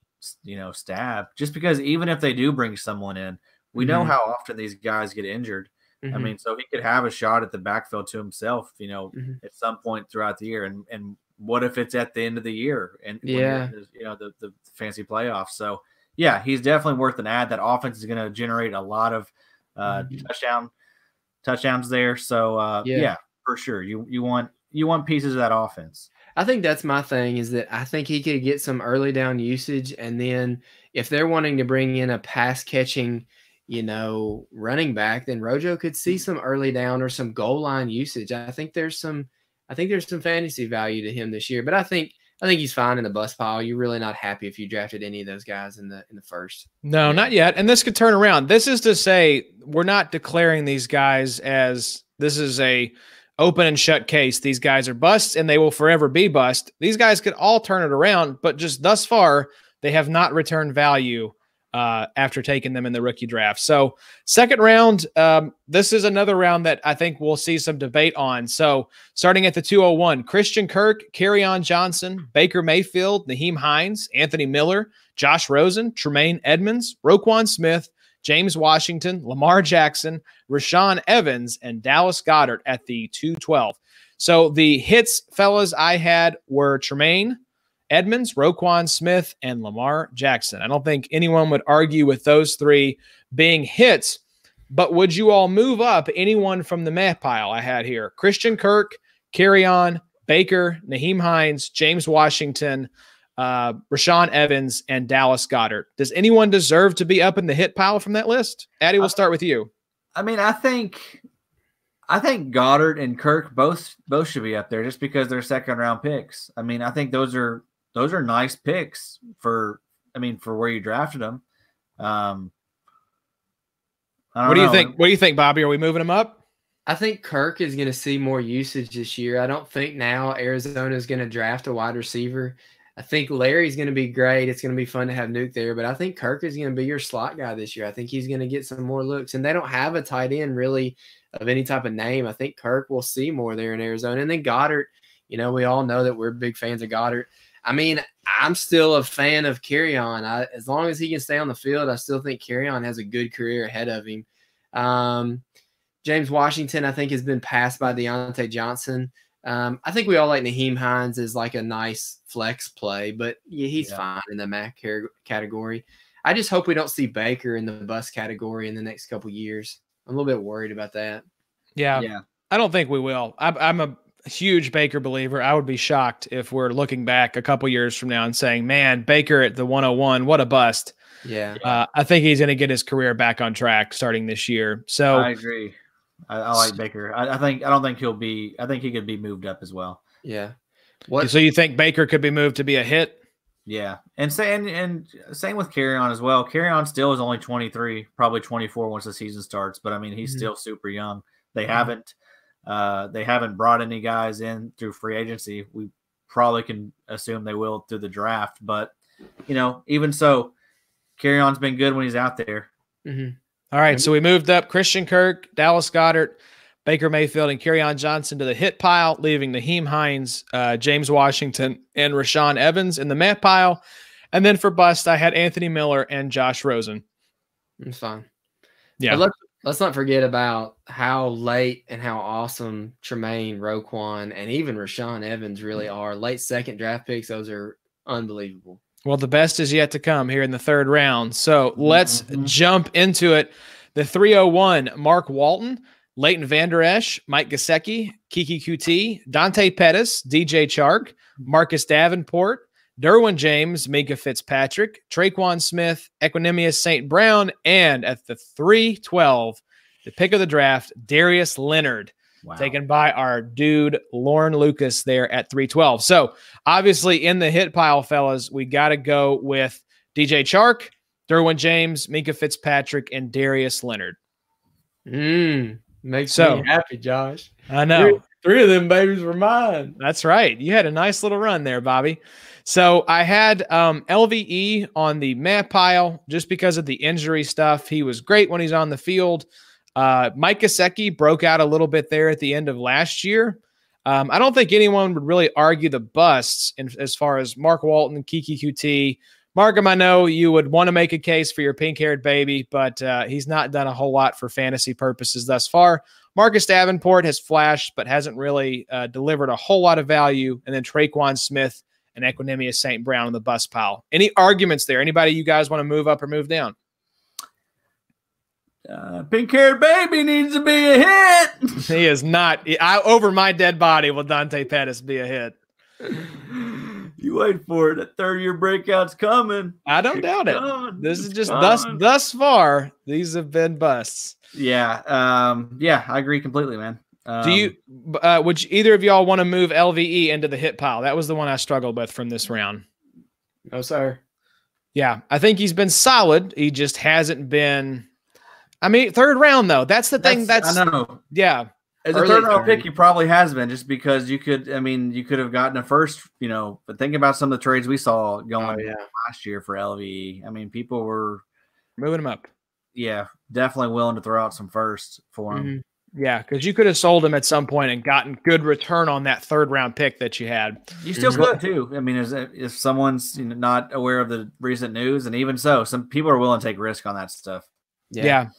S2: stab just because even if they do bring someone in, we know how often these guys get injured. I mean, so he could have a shot at the backfield to himself, at some point throughout the year. And what if it's at the end of the year and the fancy playoffs? So yeah, he's definitely worth an ad. That offense is going to generate a lot of touchdowns there. So yeah, for sure. You want pieces of that offense.
S3: I think that's my thing is that I think he could get some early down usage. And then if they're wanting to bring in a pass catching, running back, then Rojo could see some early down or some goal line usage. I think there's some fantasy value to him this year, but I think he's fine in the bus pile. You're really not happy if you drafted any of those guys in the first.
S1: No, not yet. And this could turn around. This is to say we're not declaring these guys as this is a open and shut case. These guys are busts and they will forever be bust. These guys could all turn it around, but just thus far, they have not returned value after taking them in the rookie draft. So second round, this is another round that I think we'll see some debate on. So starting at the 201, Christian Kirk, Kerryon Johnson, Baker Mayfield, Naheem Hines, Anthony Miller, Josh Rosen, Tremaine Edmonds, Roquan Smith, James Washington, Lamar Jackson, Rashaan Evans, and Dallas Goedert at the 212. So the hits, fellas, I had were Tremaine Edmonds, Roquan Smith, and Lamar Jackson. I don't think anyone would argue with those three being hits, but would you all move up anyone from the meh pile I had here? Christian Kirk, Kerryon, Baker, Nyheim Hines, James Washington, Rashaan Evans, and Dallas Goedert. Does anyone deserve to be up in the hit pile from that list? Addie, we'll start with you.
S2: I mean, I think Goddard and Kirk both should be up there just because they're second round picks. I mean, I think those are nice picks for where you drafted them.
S1: What do you think? What do you think, Bobby? Are we moving them up?
S3: I think Kirk is going to see more usage this year. I don't think now Arizona is going to draft a wide receiver. I think Larry's going to be great. It's going to be fun to have Nuke there, but I think Kirk is going to be your slot guy this year. I think he's going to get some more looks, and they don't have a tight end really of any type of name. I think Kirk will see more there in Arizona. And then Goddard, we all know that we're big fans of Goddard. I mean, I'm still a fan of Kerryon. As long as he can stay on the field, I still think Kerryon has a good career ahead of him. James Washington, I think, has been passed by Deontay Johnson. I think we all like Nyheim Hines as like a nice flex play, but yeah, he's fine in the MAC category. I just hope we don't see Baker in the bust category in the next couple years. I'm a little bit worried about that.
S1: Yeah. I don't think we will. I'm a huge Baker believer. I would be shocked if we're looking back a couple years from now and saying, man, Baker at the 101, what a bust.
S3: Yeah.
S1: I think he's going to get his career back on track starting this year. So
S2: I agree. I like Baker. I think he could be moved up as well.
S3: Yeah.
S1: So you think Baker could be moved to be a hit?
S2: Yeah. And same with Kerryon as well. Kerryon still is only 23, probably 24 once the season starts, but I mean, he's still super young. They haven't brought any guys in through free agency. We probably can assume they will through the draft, but even so, Kerryon's been good when he's out there.
S3: Mm-hmm.
S1: All right, so we moved up Christian Kirk, Dallas Goedert, Baker Mayfield, and Kerryon Johnson to the hit pile, leaving Nyheim Hines, James Washington, and Rashaan Evans in the meh pile. And then for bust, I had Anthony Miller and Josh Rosen.
S3: It's fine.
S1: Yeah.
S3: But let's not forget about how late and how awesome Tremaine, Roquan, and even Rashaan Evans really are. Late second draft picks, those are unbelievable.
S1: Well, the best is yet to come here in the third round. So let's jump into it. The 301, Mark Walton, Leighton Vander Esch, Mike Gesicki, Kiki Kuti, Dante Pettis, DJ Chark, Marcus Davenport, Derwin James, Minka Fitzpatrick, Traquan Smith, Equanimous St. Brown, and at the 312, the pick of the draft, Darius Leonard. Wow. Taken by our dude, Lauren Lucas, there at 312. So, obviously, in the hit pile, fellas, we got to go with DJ Chark, Derwin James, Minka Fitzpatrick, and Darius Leonard.
S3: Makes me happy, Josh.
S1: I know.
S3: Three of them babies were mine.
S1: That's right. You had a nice little run there, Bobby. So, I had LVE on the meh pile just because of the injury stuff. He was great when he's on the field. Mike Gesicki broke out a little bit there at the end of last year. I don't think anyone would really argue the busts as far as Mark Walton, Kiki QT. Markham, I know you would want to make a case for your pink-haired baby, but he's not done a whole lot for fantasy purposes thus far. Marcus Davenport has flashed, but hasn't really delivered a whole lot of value. And then Traquan Smith and Equanimous St. Brown on the bust pile. Any arguments there? Anybody you guys want to move up or move down?
S2: Pink-haired baby needs to be a hit.
S1: He is not. Over my dead body will Dante Pettis be a hit.
S2: You wait for it. That third-year breakout's coming.
S1: I don't doubt it. This is just thus far, these have been busts.
S2: Yeah. I agree completely, man.
S1: Would either of y'all want to move LVE into the hit pile? That was the one I struggled with from this round.
S3: No, sir.
S1: Yeah, I think he's been solid. He just hasn't been. I mean, third round, though. That's the thing. I
S2: know.
S1: Yeah.
S2: As a third round pick, he probably has been just because you could have gotten a first, but think about some of the trades we saw going last year for LVE. I mean, people were
S1: moving him up.
S2: Yeah, definitely willing to throw out some firsts for him.
S1: Mm-hmm. Yeah, because you could have sold him at some point and gotten good return on that third round pick that you had.
S2: You still could too. I mean, if someone's not aware of the recent news, and even so, some people are willing to take risk on that stuff.
S1: Yeah.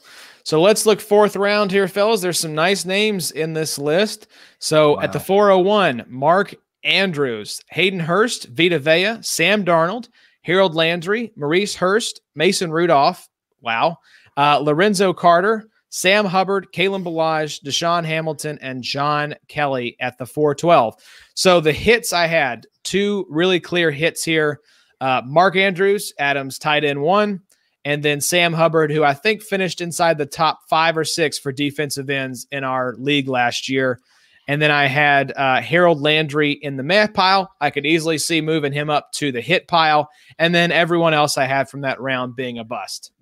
S1: So let's look fourth round here, fellas. There's some nice names in this list. So at the 401, Mark Andrews, Hayden Hurst, Vita Vea, Sam Darnold, Harold Landry, Maurice Hurst, Mason Rudolph, wow, Lorenzo Carter, Sam Hubbard, Kalen Ballage, Deshaun Hamilton, and John Kelly at the 412. So the hits I had, 2 really clear hits here. Mark Andrews, Adams tight end 1, and then Sam Hubbard, who I think finished inside the top 5 or 6 for defensive ends in our league last year. And then I had Harold Landry in the meh pile. I could easily see moving him up to the hit pile. And then everyone else I had from that round being a bust.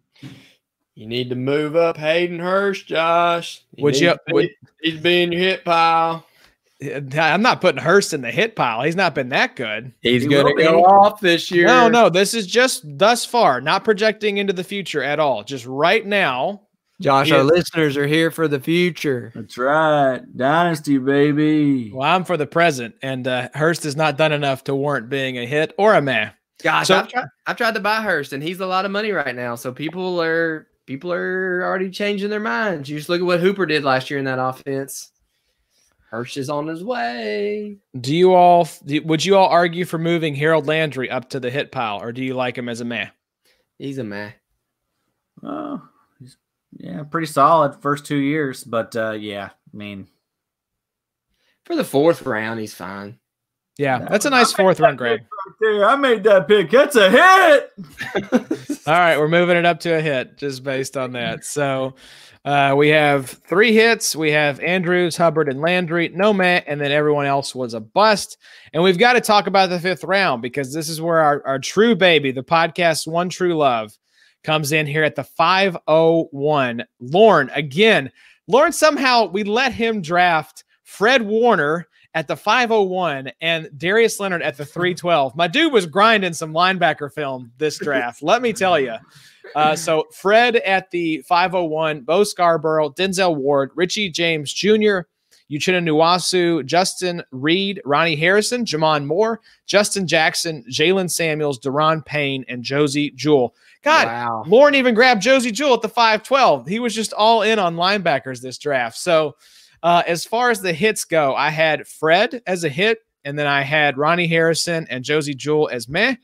S3: You need to move up Hayden Hurst, Josh. He's being your hit pile.
S1: I'm not putting Hurst in the hit pile. He's not been that good.
S3: He's going to go off this year.
S1: No. This is just thus far, not projecting into the future at all. Just right now.
S3: Josh, our listeners are here for the future.
S2: That's right. Dynasty, baby.
S1: Well, I'm for the present, and Hurst has not done enough to warrant being a hit or a meh.
S3: Gosh, so, I've tried to buy Hurst, and he's a lot of money right now. So people are already changing their minds. You just look at what Hooper did last year in that offense. Hurst is on his way.
S1: Would you all argue for moving Harold Landry up to the hit pile, or do you like him as a meh?
S3: He's a meh.
S2: Oh, yeah, pretty solid first 2 years, but yeah, I mean,
S3: for the 4th round, he's fine.
S1: Yeah, that's a nice 4th round grade.
S2: I made that pick. That's a hit.
S1: All right, we're moving it up to a hit just based on that. So we have 3 hits. We have Andrews, Hubbard, and Landry. No meh, and then everyone else was a bust. And we've got to talk about the 5th round because this is where our true baby, the podcast's one true love, comes in here at the 501. Lauren, somehow we let him draft Fred Warner at the 501 and Darius Leonard at the 312. My dude was grinding some linebacker film this draft, let me tell you. So Fred at the 501, Bo Scarborough, Denzel Ward, Richie James Jr., Uchenna Nwasu, Justin Reed, Ronnie Harrison, Jamon Moore, Justin Jackson, Jalen Samuels, Deron Payne, and Josie Jewell. God, wow. Lauren even grabbed Josie Jewell at the 512. He was just all in on linebackers this draft. So as far as the hits go, I had Fred as a hit, and then I had Ronnie Harrison and Josie Jewell as meh.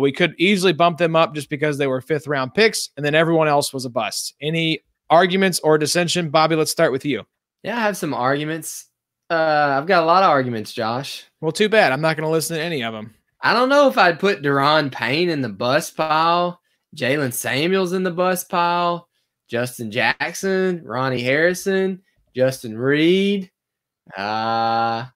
S1: We could easily bump them up just because they were 5th round picks, and then everyone else was a bust. Any arguments or dissension? Bobby, let's start with you.
S3: Yeah, I have some arguments. I've got a lot of arguments, Josh.
S1: Well, too bad. I'm not going to listen to any of them.
S3: I don't know if I'd put Deron Payne in the bust pile, Jalen Samuels in the bust pile, Justin Jackson, Ronnie Harrison, Justin Reed. Can't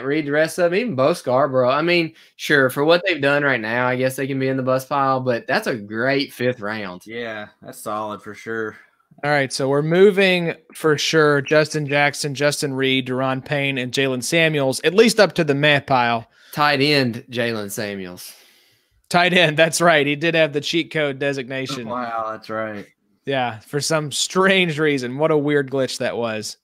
S3: read the rest of them. Even Bo Scarborough. I mean, sure, for what they've done right now, I guess they can be in the bust pile, but that's a great 5th round.
S2: Yeah, that's solid for sure.
S1: All right, so we're moving for sure Justin Jackson, Justin Reed, Deron Payne, and Jalen Samuels, at least up to the meh pile.
S3: Tight end, Jalen Samuels.
S1: Tight end, that's right. He did have the cheat code designation.
S2: Wow, that's right.
S1: Yeah, for some strange reason. What a weird glitch that was.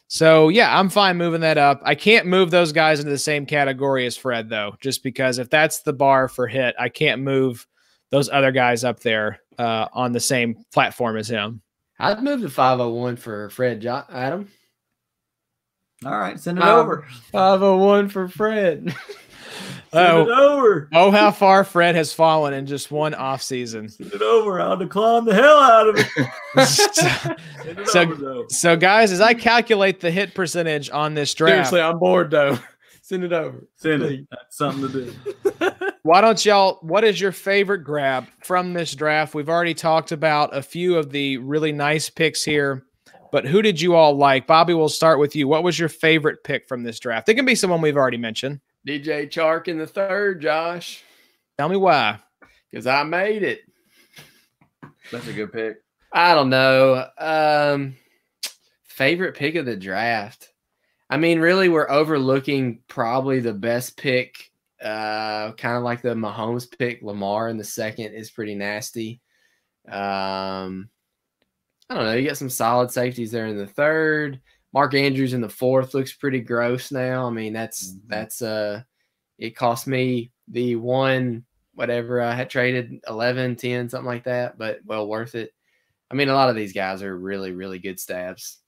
S1: So, yeah, I'm fine moving that up. I can't move those guys into the same category as Fred, though, just because if that's the bar for hit, I can't move those other guys up there on the same platform as him.
S3: I'd move to 501 for Fred, Adam.
S2: All right, send it over.
S3: 501 for Fred.
S2: Send it over.
S1: Oh, how far Fred has fallen in just one offseason.
S2: Send it over. I'll decline the hell out of it.
S1: So, guys, as I calculate the hit percentage on this draft.
S3: Seriously, I'm bored, though. Send it over.
S2: Send it. That's something to do.
S1: Why don't y'all, what is your favorite grab from this draft? We've already talked about a few of the really nice picks here, but who did you all like? Bobby, we'll start with you. What was your favorite pick from this draft? It can be someone we've already mentioned.
S3: DJ Chark in the 3rd, Josh.
S1: Tell me why.
S3: Because I made it.
S2: That's a good pick.
S3: I don't know. Favorite pick of the draft. I mean, really, we're overlooking probably the best pick. Kind of like the Mahomes pick. Lamar in the 2nd is pretty nasty. I don't know. You got some solid safeties there in the 3rd. Mark Andrews in the 4th looks pretty gross now. I mean, that's it cost me the one, whatever I had traded, 11, 10, something like that, but well worth it. I mean, a lot of these guys are really, really good stabs.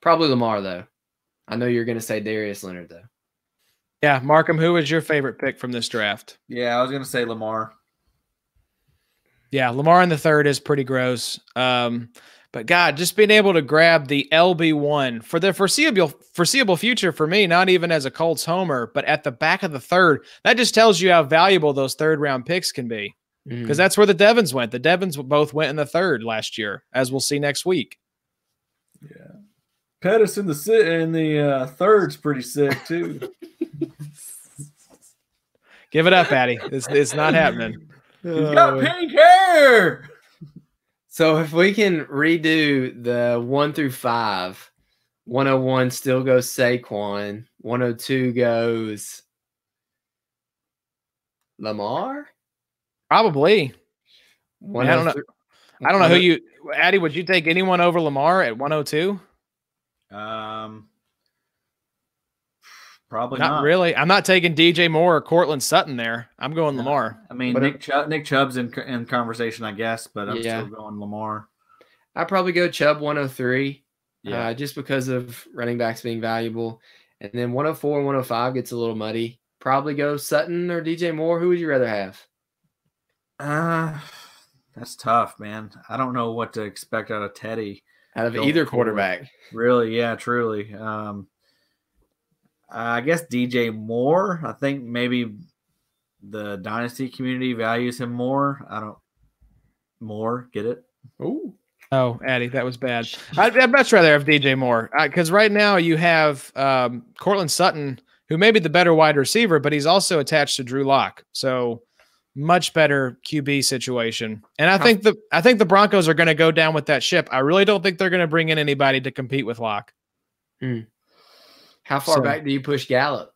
S3: Probably Lamar, though. I know you're going to say Darius Leonard, though.
S1: Yeah, Markham, who was your favorite pick from this draft?
S2: Yeah, I was gonna say Lamar.
S1: Yeah, Lamar in the third is pretty gross. But God, just being able to grab the LB1 for the foreseeable future for me, not even as a Colts homer, but at the back of the third, that just tells you how valuable those third-round picks can be. Because that's where the Devons went. The Devons both went in the third last year, as we'll see next week.
S2: Yeah, Pettis in the third's pretty sick too.
S1: Give it up, Addy. It's not happening.
S2: He's got pink hair.
S3: So if we can redo the 1 through 5, 101 still goes Saquon. 102 goes Lamar?
S1: Probably. I don't know. I don't know who you, Addy. Would you take anyone over Lamar at 102?
S2: Probably
S1: not really. I'm not taking DJ Moore or Cortland Sutton there. I'm going Lamar.
S2: I mean, Nick Chubb's in conversation, I guess, but I'm still going Lamar.
S3: I'd probably go Chubb 103, just because of running backs being valuable. And then 104 and 105 gets a little muddy. Probably go Sutton or DJ Moore. Who would you rather have?
S2: That's tough, man. I don't know what to expect out of Teddy.
S3: Out of either quarterback.
S2: Really, yeah, truly. I guess DJ Moore. I think maybe the dynasty community values him more. Get it?
S3: Ooh.
S1: Oh, Addy, that was bad. I'd much rather have DJ Moore because right now you have Cortland Sutton, who may be the better wide receiver, but he's also attached to Drew Lock. So much better QB situation. And I think the Broncos are going to go down with that ship. I really don't think they're going to bring in anybody to compete with Lock.
S3: How far back do you push Gallup?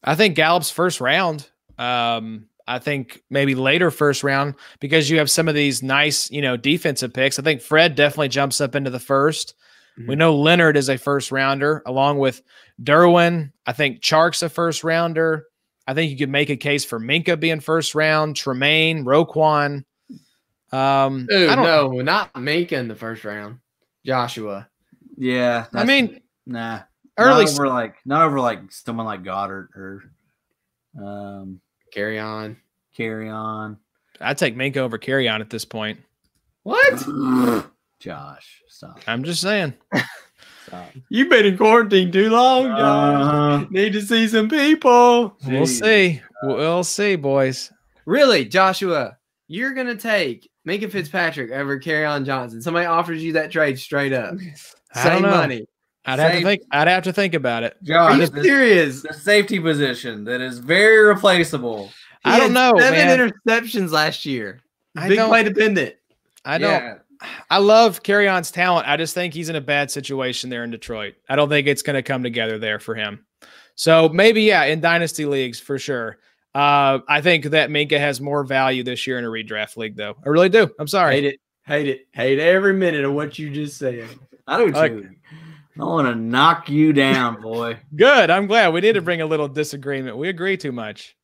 S1: I think Gallup's first round. I think maybe later first round because you have some of these nice, defensive picks. I think Fred definitely jumps up into the first. We know Leonard is a first rounder along with Derwin. I think Chark's a first rounder. I think you could make a case for Minka being first round, Tremaine, Roquan.
S3: No, not Minka in the first round. Joshua.
S2: Yeah.
S3: Nah.
S1: Early
S2: not over like someone like Goddard or
S3: Carry on.
S1: I'd take Minka over Carry On at this point.
S3: What?
S2: Josh, stop.
S1: I'm just saying.
S2: Stop.
S3: You've been in quarantine too long, Josh. Need to see some people.
S1: We'll see. We'll see, boys.
S3: Really, Joshua, you're going to take Minka Fitzpatrick over Carry On Johnson. Somebody offers you that trade straight up. Same money.
S1: I'd have to think about it.
S2: Josh,
S3: are you serious?
S2: The safety position that is very replaceable.
S1: I don't know,
S3: 7 interceptions last year. Big play dependent.
S1: I don't. Yeah. I love Carry On's talent. I just think he's in a bad situation there in Detroit. I don't think it's going to come together there for him. So maybe, in dynasty leagues for sure. I think that Minka has more value this year in a redraft league, though. I really do. I'm sorry.
S3: Hate every minute of what you just said.
S2: I do too. I want to knock you down, boy.
S1: Good. I'm glad. We need to bring a little disagreement. We agree too much.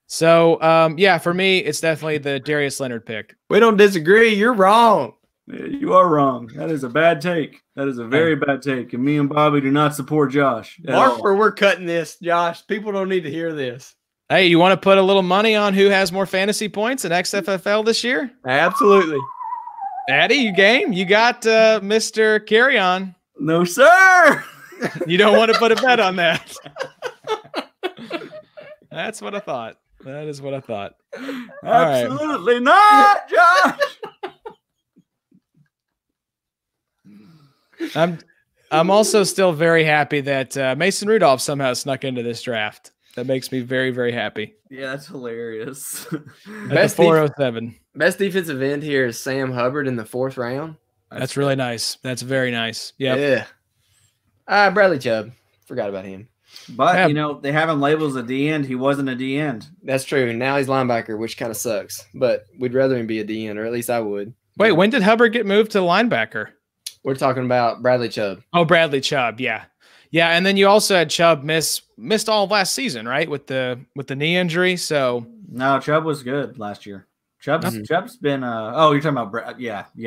S1: So, for me, it's definitely the Darius Leonard pick.
S3: We don't disagree. You're wrong.
S2: Yeah, you are wrong. That is a bad take. That is a very bad take. And me and Bobby do not support Josh.
S3: We're cutting this, Josh. People don't need to hear this.
S1: Hey, you want to put a little money on who has more fantasy points in XFFL this year?
S3: Absolutely.
S1: Addy, you game? You got Mr. Carry On.
S2: No, sir.
S1: You don't want to put a bet on that. That's what I thought. That is what I thought.
S2: Absolutely not, Josh.
S1: I'm also still very happy that Mason Rudolph somehow snuck into this draft. That makes me very, very happy.
S2: Yeah, that's hilarious.
S1: Best 407.
S3: Best defensive end here is Sam Hubbard in the 4th round.
S1: That's really nice. That's very nice. Yep.
S3: Yeah. Bradley Chubb. Forgot about him.
S2: But, they have him labeled as a D end. He wasn't a D end.
S3: That's true. Now he's linebacker, which kind of sucks. But we'd rather him be a D end, or at least I would.
S1: Wait, when did Hubbard get moved to linebacker?
S3: We're talking about Bradley Chubb.
S1: Oh, Bradley Chubb. Yeah. Yeah, and then you also had Chubb missed all of last season, right? With the knee injury. So
S2: no, Chubb was good last year. Chubb's been you're talking about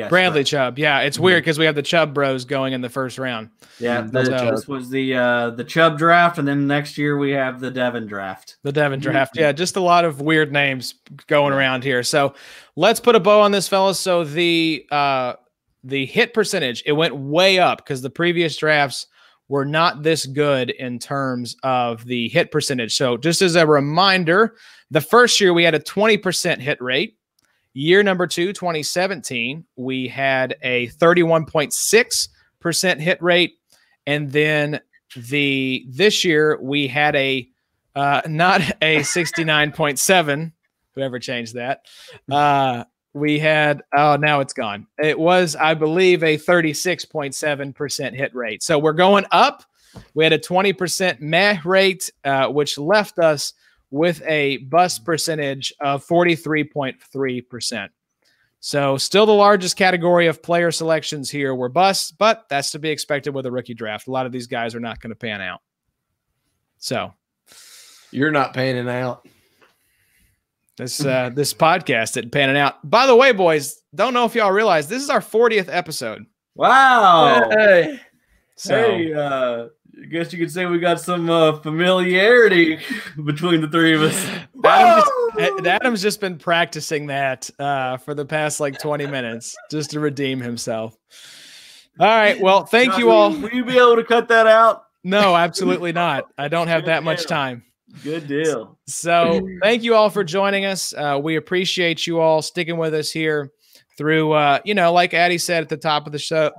S1: Bradley Chubb. Yeah, it's weird because we have the Chubb bros going in the first round.
S2: Yeah, this was the Chubb draft, and then next year we have the Devin draft.
S1: The Devin draft. Yeah, just a lot of weird names going around here. So let's put a bow on this, fellas. So the hit percentage, it went way up because the previous drafts were not this good in terms of the hit percentage. So just as a reminder, the first year we had a 20% hit rate. Year number 2, 2017, we had a 31.6% hit rate. And then this year we had a not a 69.7, whoever changed that. We had, now it's gone. It was, I believe, a 36.7% hit rate. So we're going up. We had a 20% meh rate, which left us with a bust percentage of 43.3%. So still the largest category of player selections here were busts, but that's to be expected with a rookie draft. A lot of these guys are not going to pan out. So
S3: you're not panning out.
S1: This podcast didn't panning out. By the way, boys, don't know if y'all realize this is our 40th episode.
S2: Wow.
S3: Hey.
S2: I guess you could say we got some familiarity between the three of us.
S1: Adam's just been practicing that for the past 20 minutes just to redeem himself. All right. Well, thank you all.
S2: Will you be able to cut that out?
S1: No, absolutely not. I don't have that much time.
S2: Good deal.
S1: So thank you all for joining us. We appreciate you all sticking with us here through, like Addie said at the top of the show,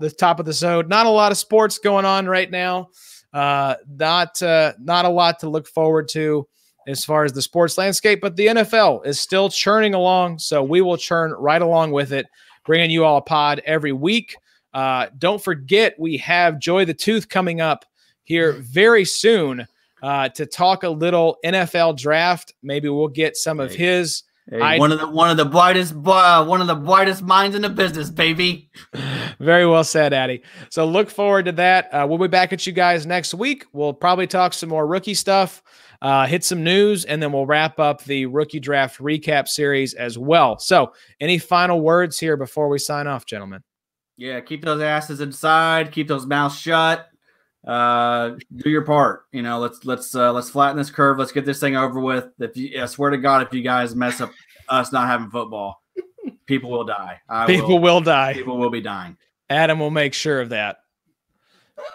S1: not a lot of sports going on right now. Not a lot to look forward to as far as the sports landscape, but the NFL is still churning along. So we will churn right along with it, bringing you all a pod every week. Don't forget, we have Joy the Tooth coming up here very soon to talk a little NFL draft. Maybe we'll get some of his.
S2: Hey, one of the brightest minds in the business, baby.
S1: Very well said, Addy. So look forward to that. We'll be back at you guys next week. We'll probably talk some more rookie stuff, hit some news, and then we'll wrap up the rookie draft recap series as well. So any final words here before we sign off, gentlemen?
S2: Yeah, keep those asses inside. Keep those mouths shut. Do your part. Let's flatten this curve. Let's get this thing over with. I swear to God, if you guys mess up us not having football, people will die. People will die. People will be dying.
S1: Adam will make sure of that.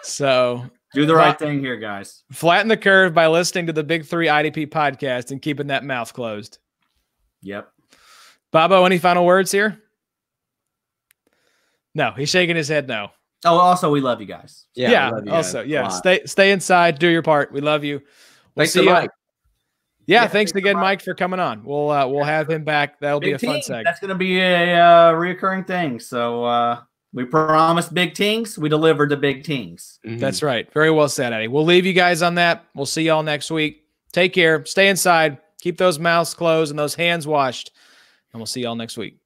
S1: So
S2: do the right thing here, guys.
S1: Flatten the curve by listening to the Big 3 IDP podcast and keeping that mouth closed.
S2: Yep.
S1: Bobo, any final words here? No, he's shaking his head no.
S2: Oh, also, we love you guys.
S1: Yeah. Also, stay inside, do your part. We love you.
S3: Thanks to Mike.
S1: Yeah, thanks again, Mike, for coming on. We'll have him back. That'll be a fun segment.
S2: That's going to be a reoccurring thing. So we promised big things. We delivered the big things.
S1: Mm-hmm. That's right. Very well said, Eddie. We'll leave you guys on that. We'll see y'all next week. Take care. Stay inside. Keep those mouths closed and those hands washed. And we'll see y'all next week.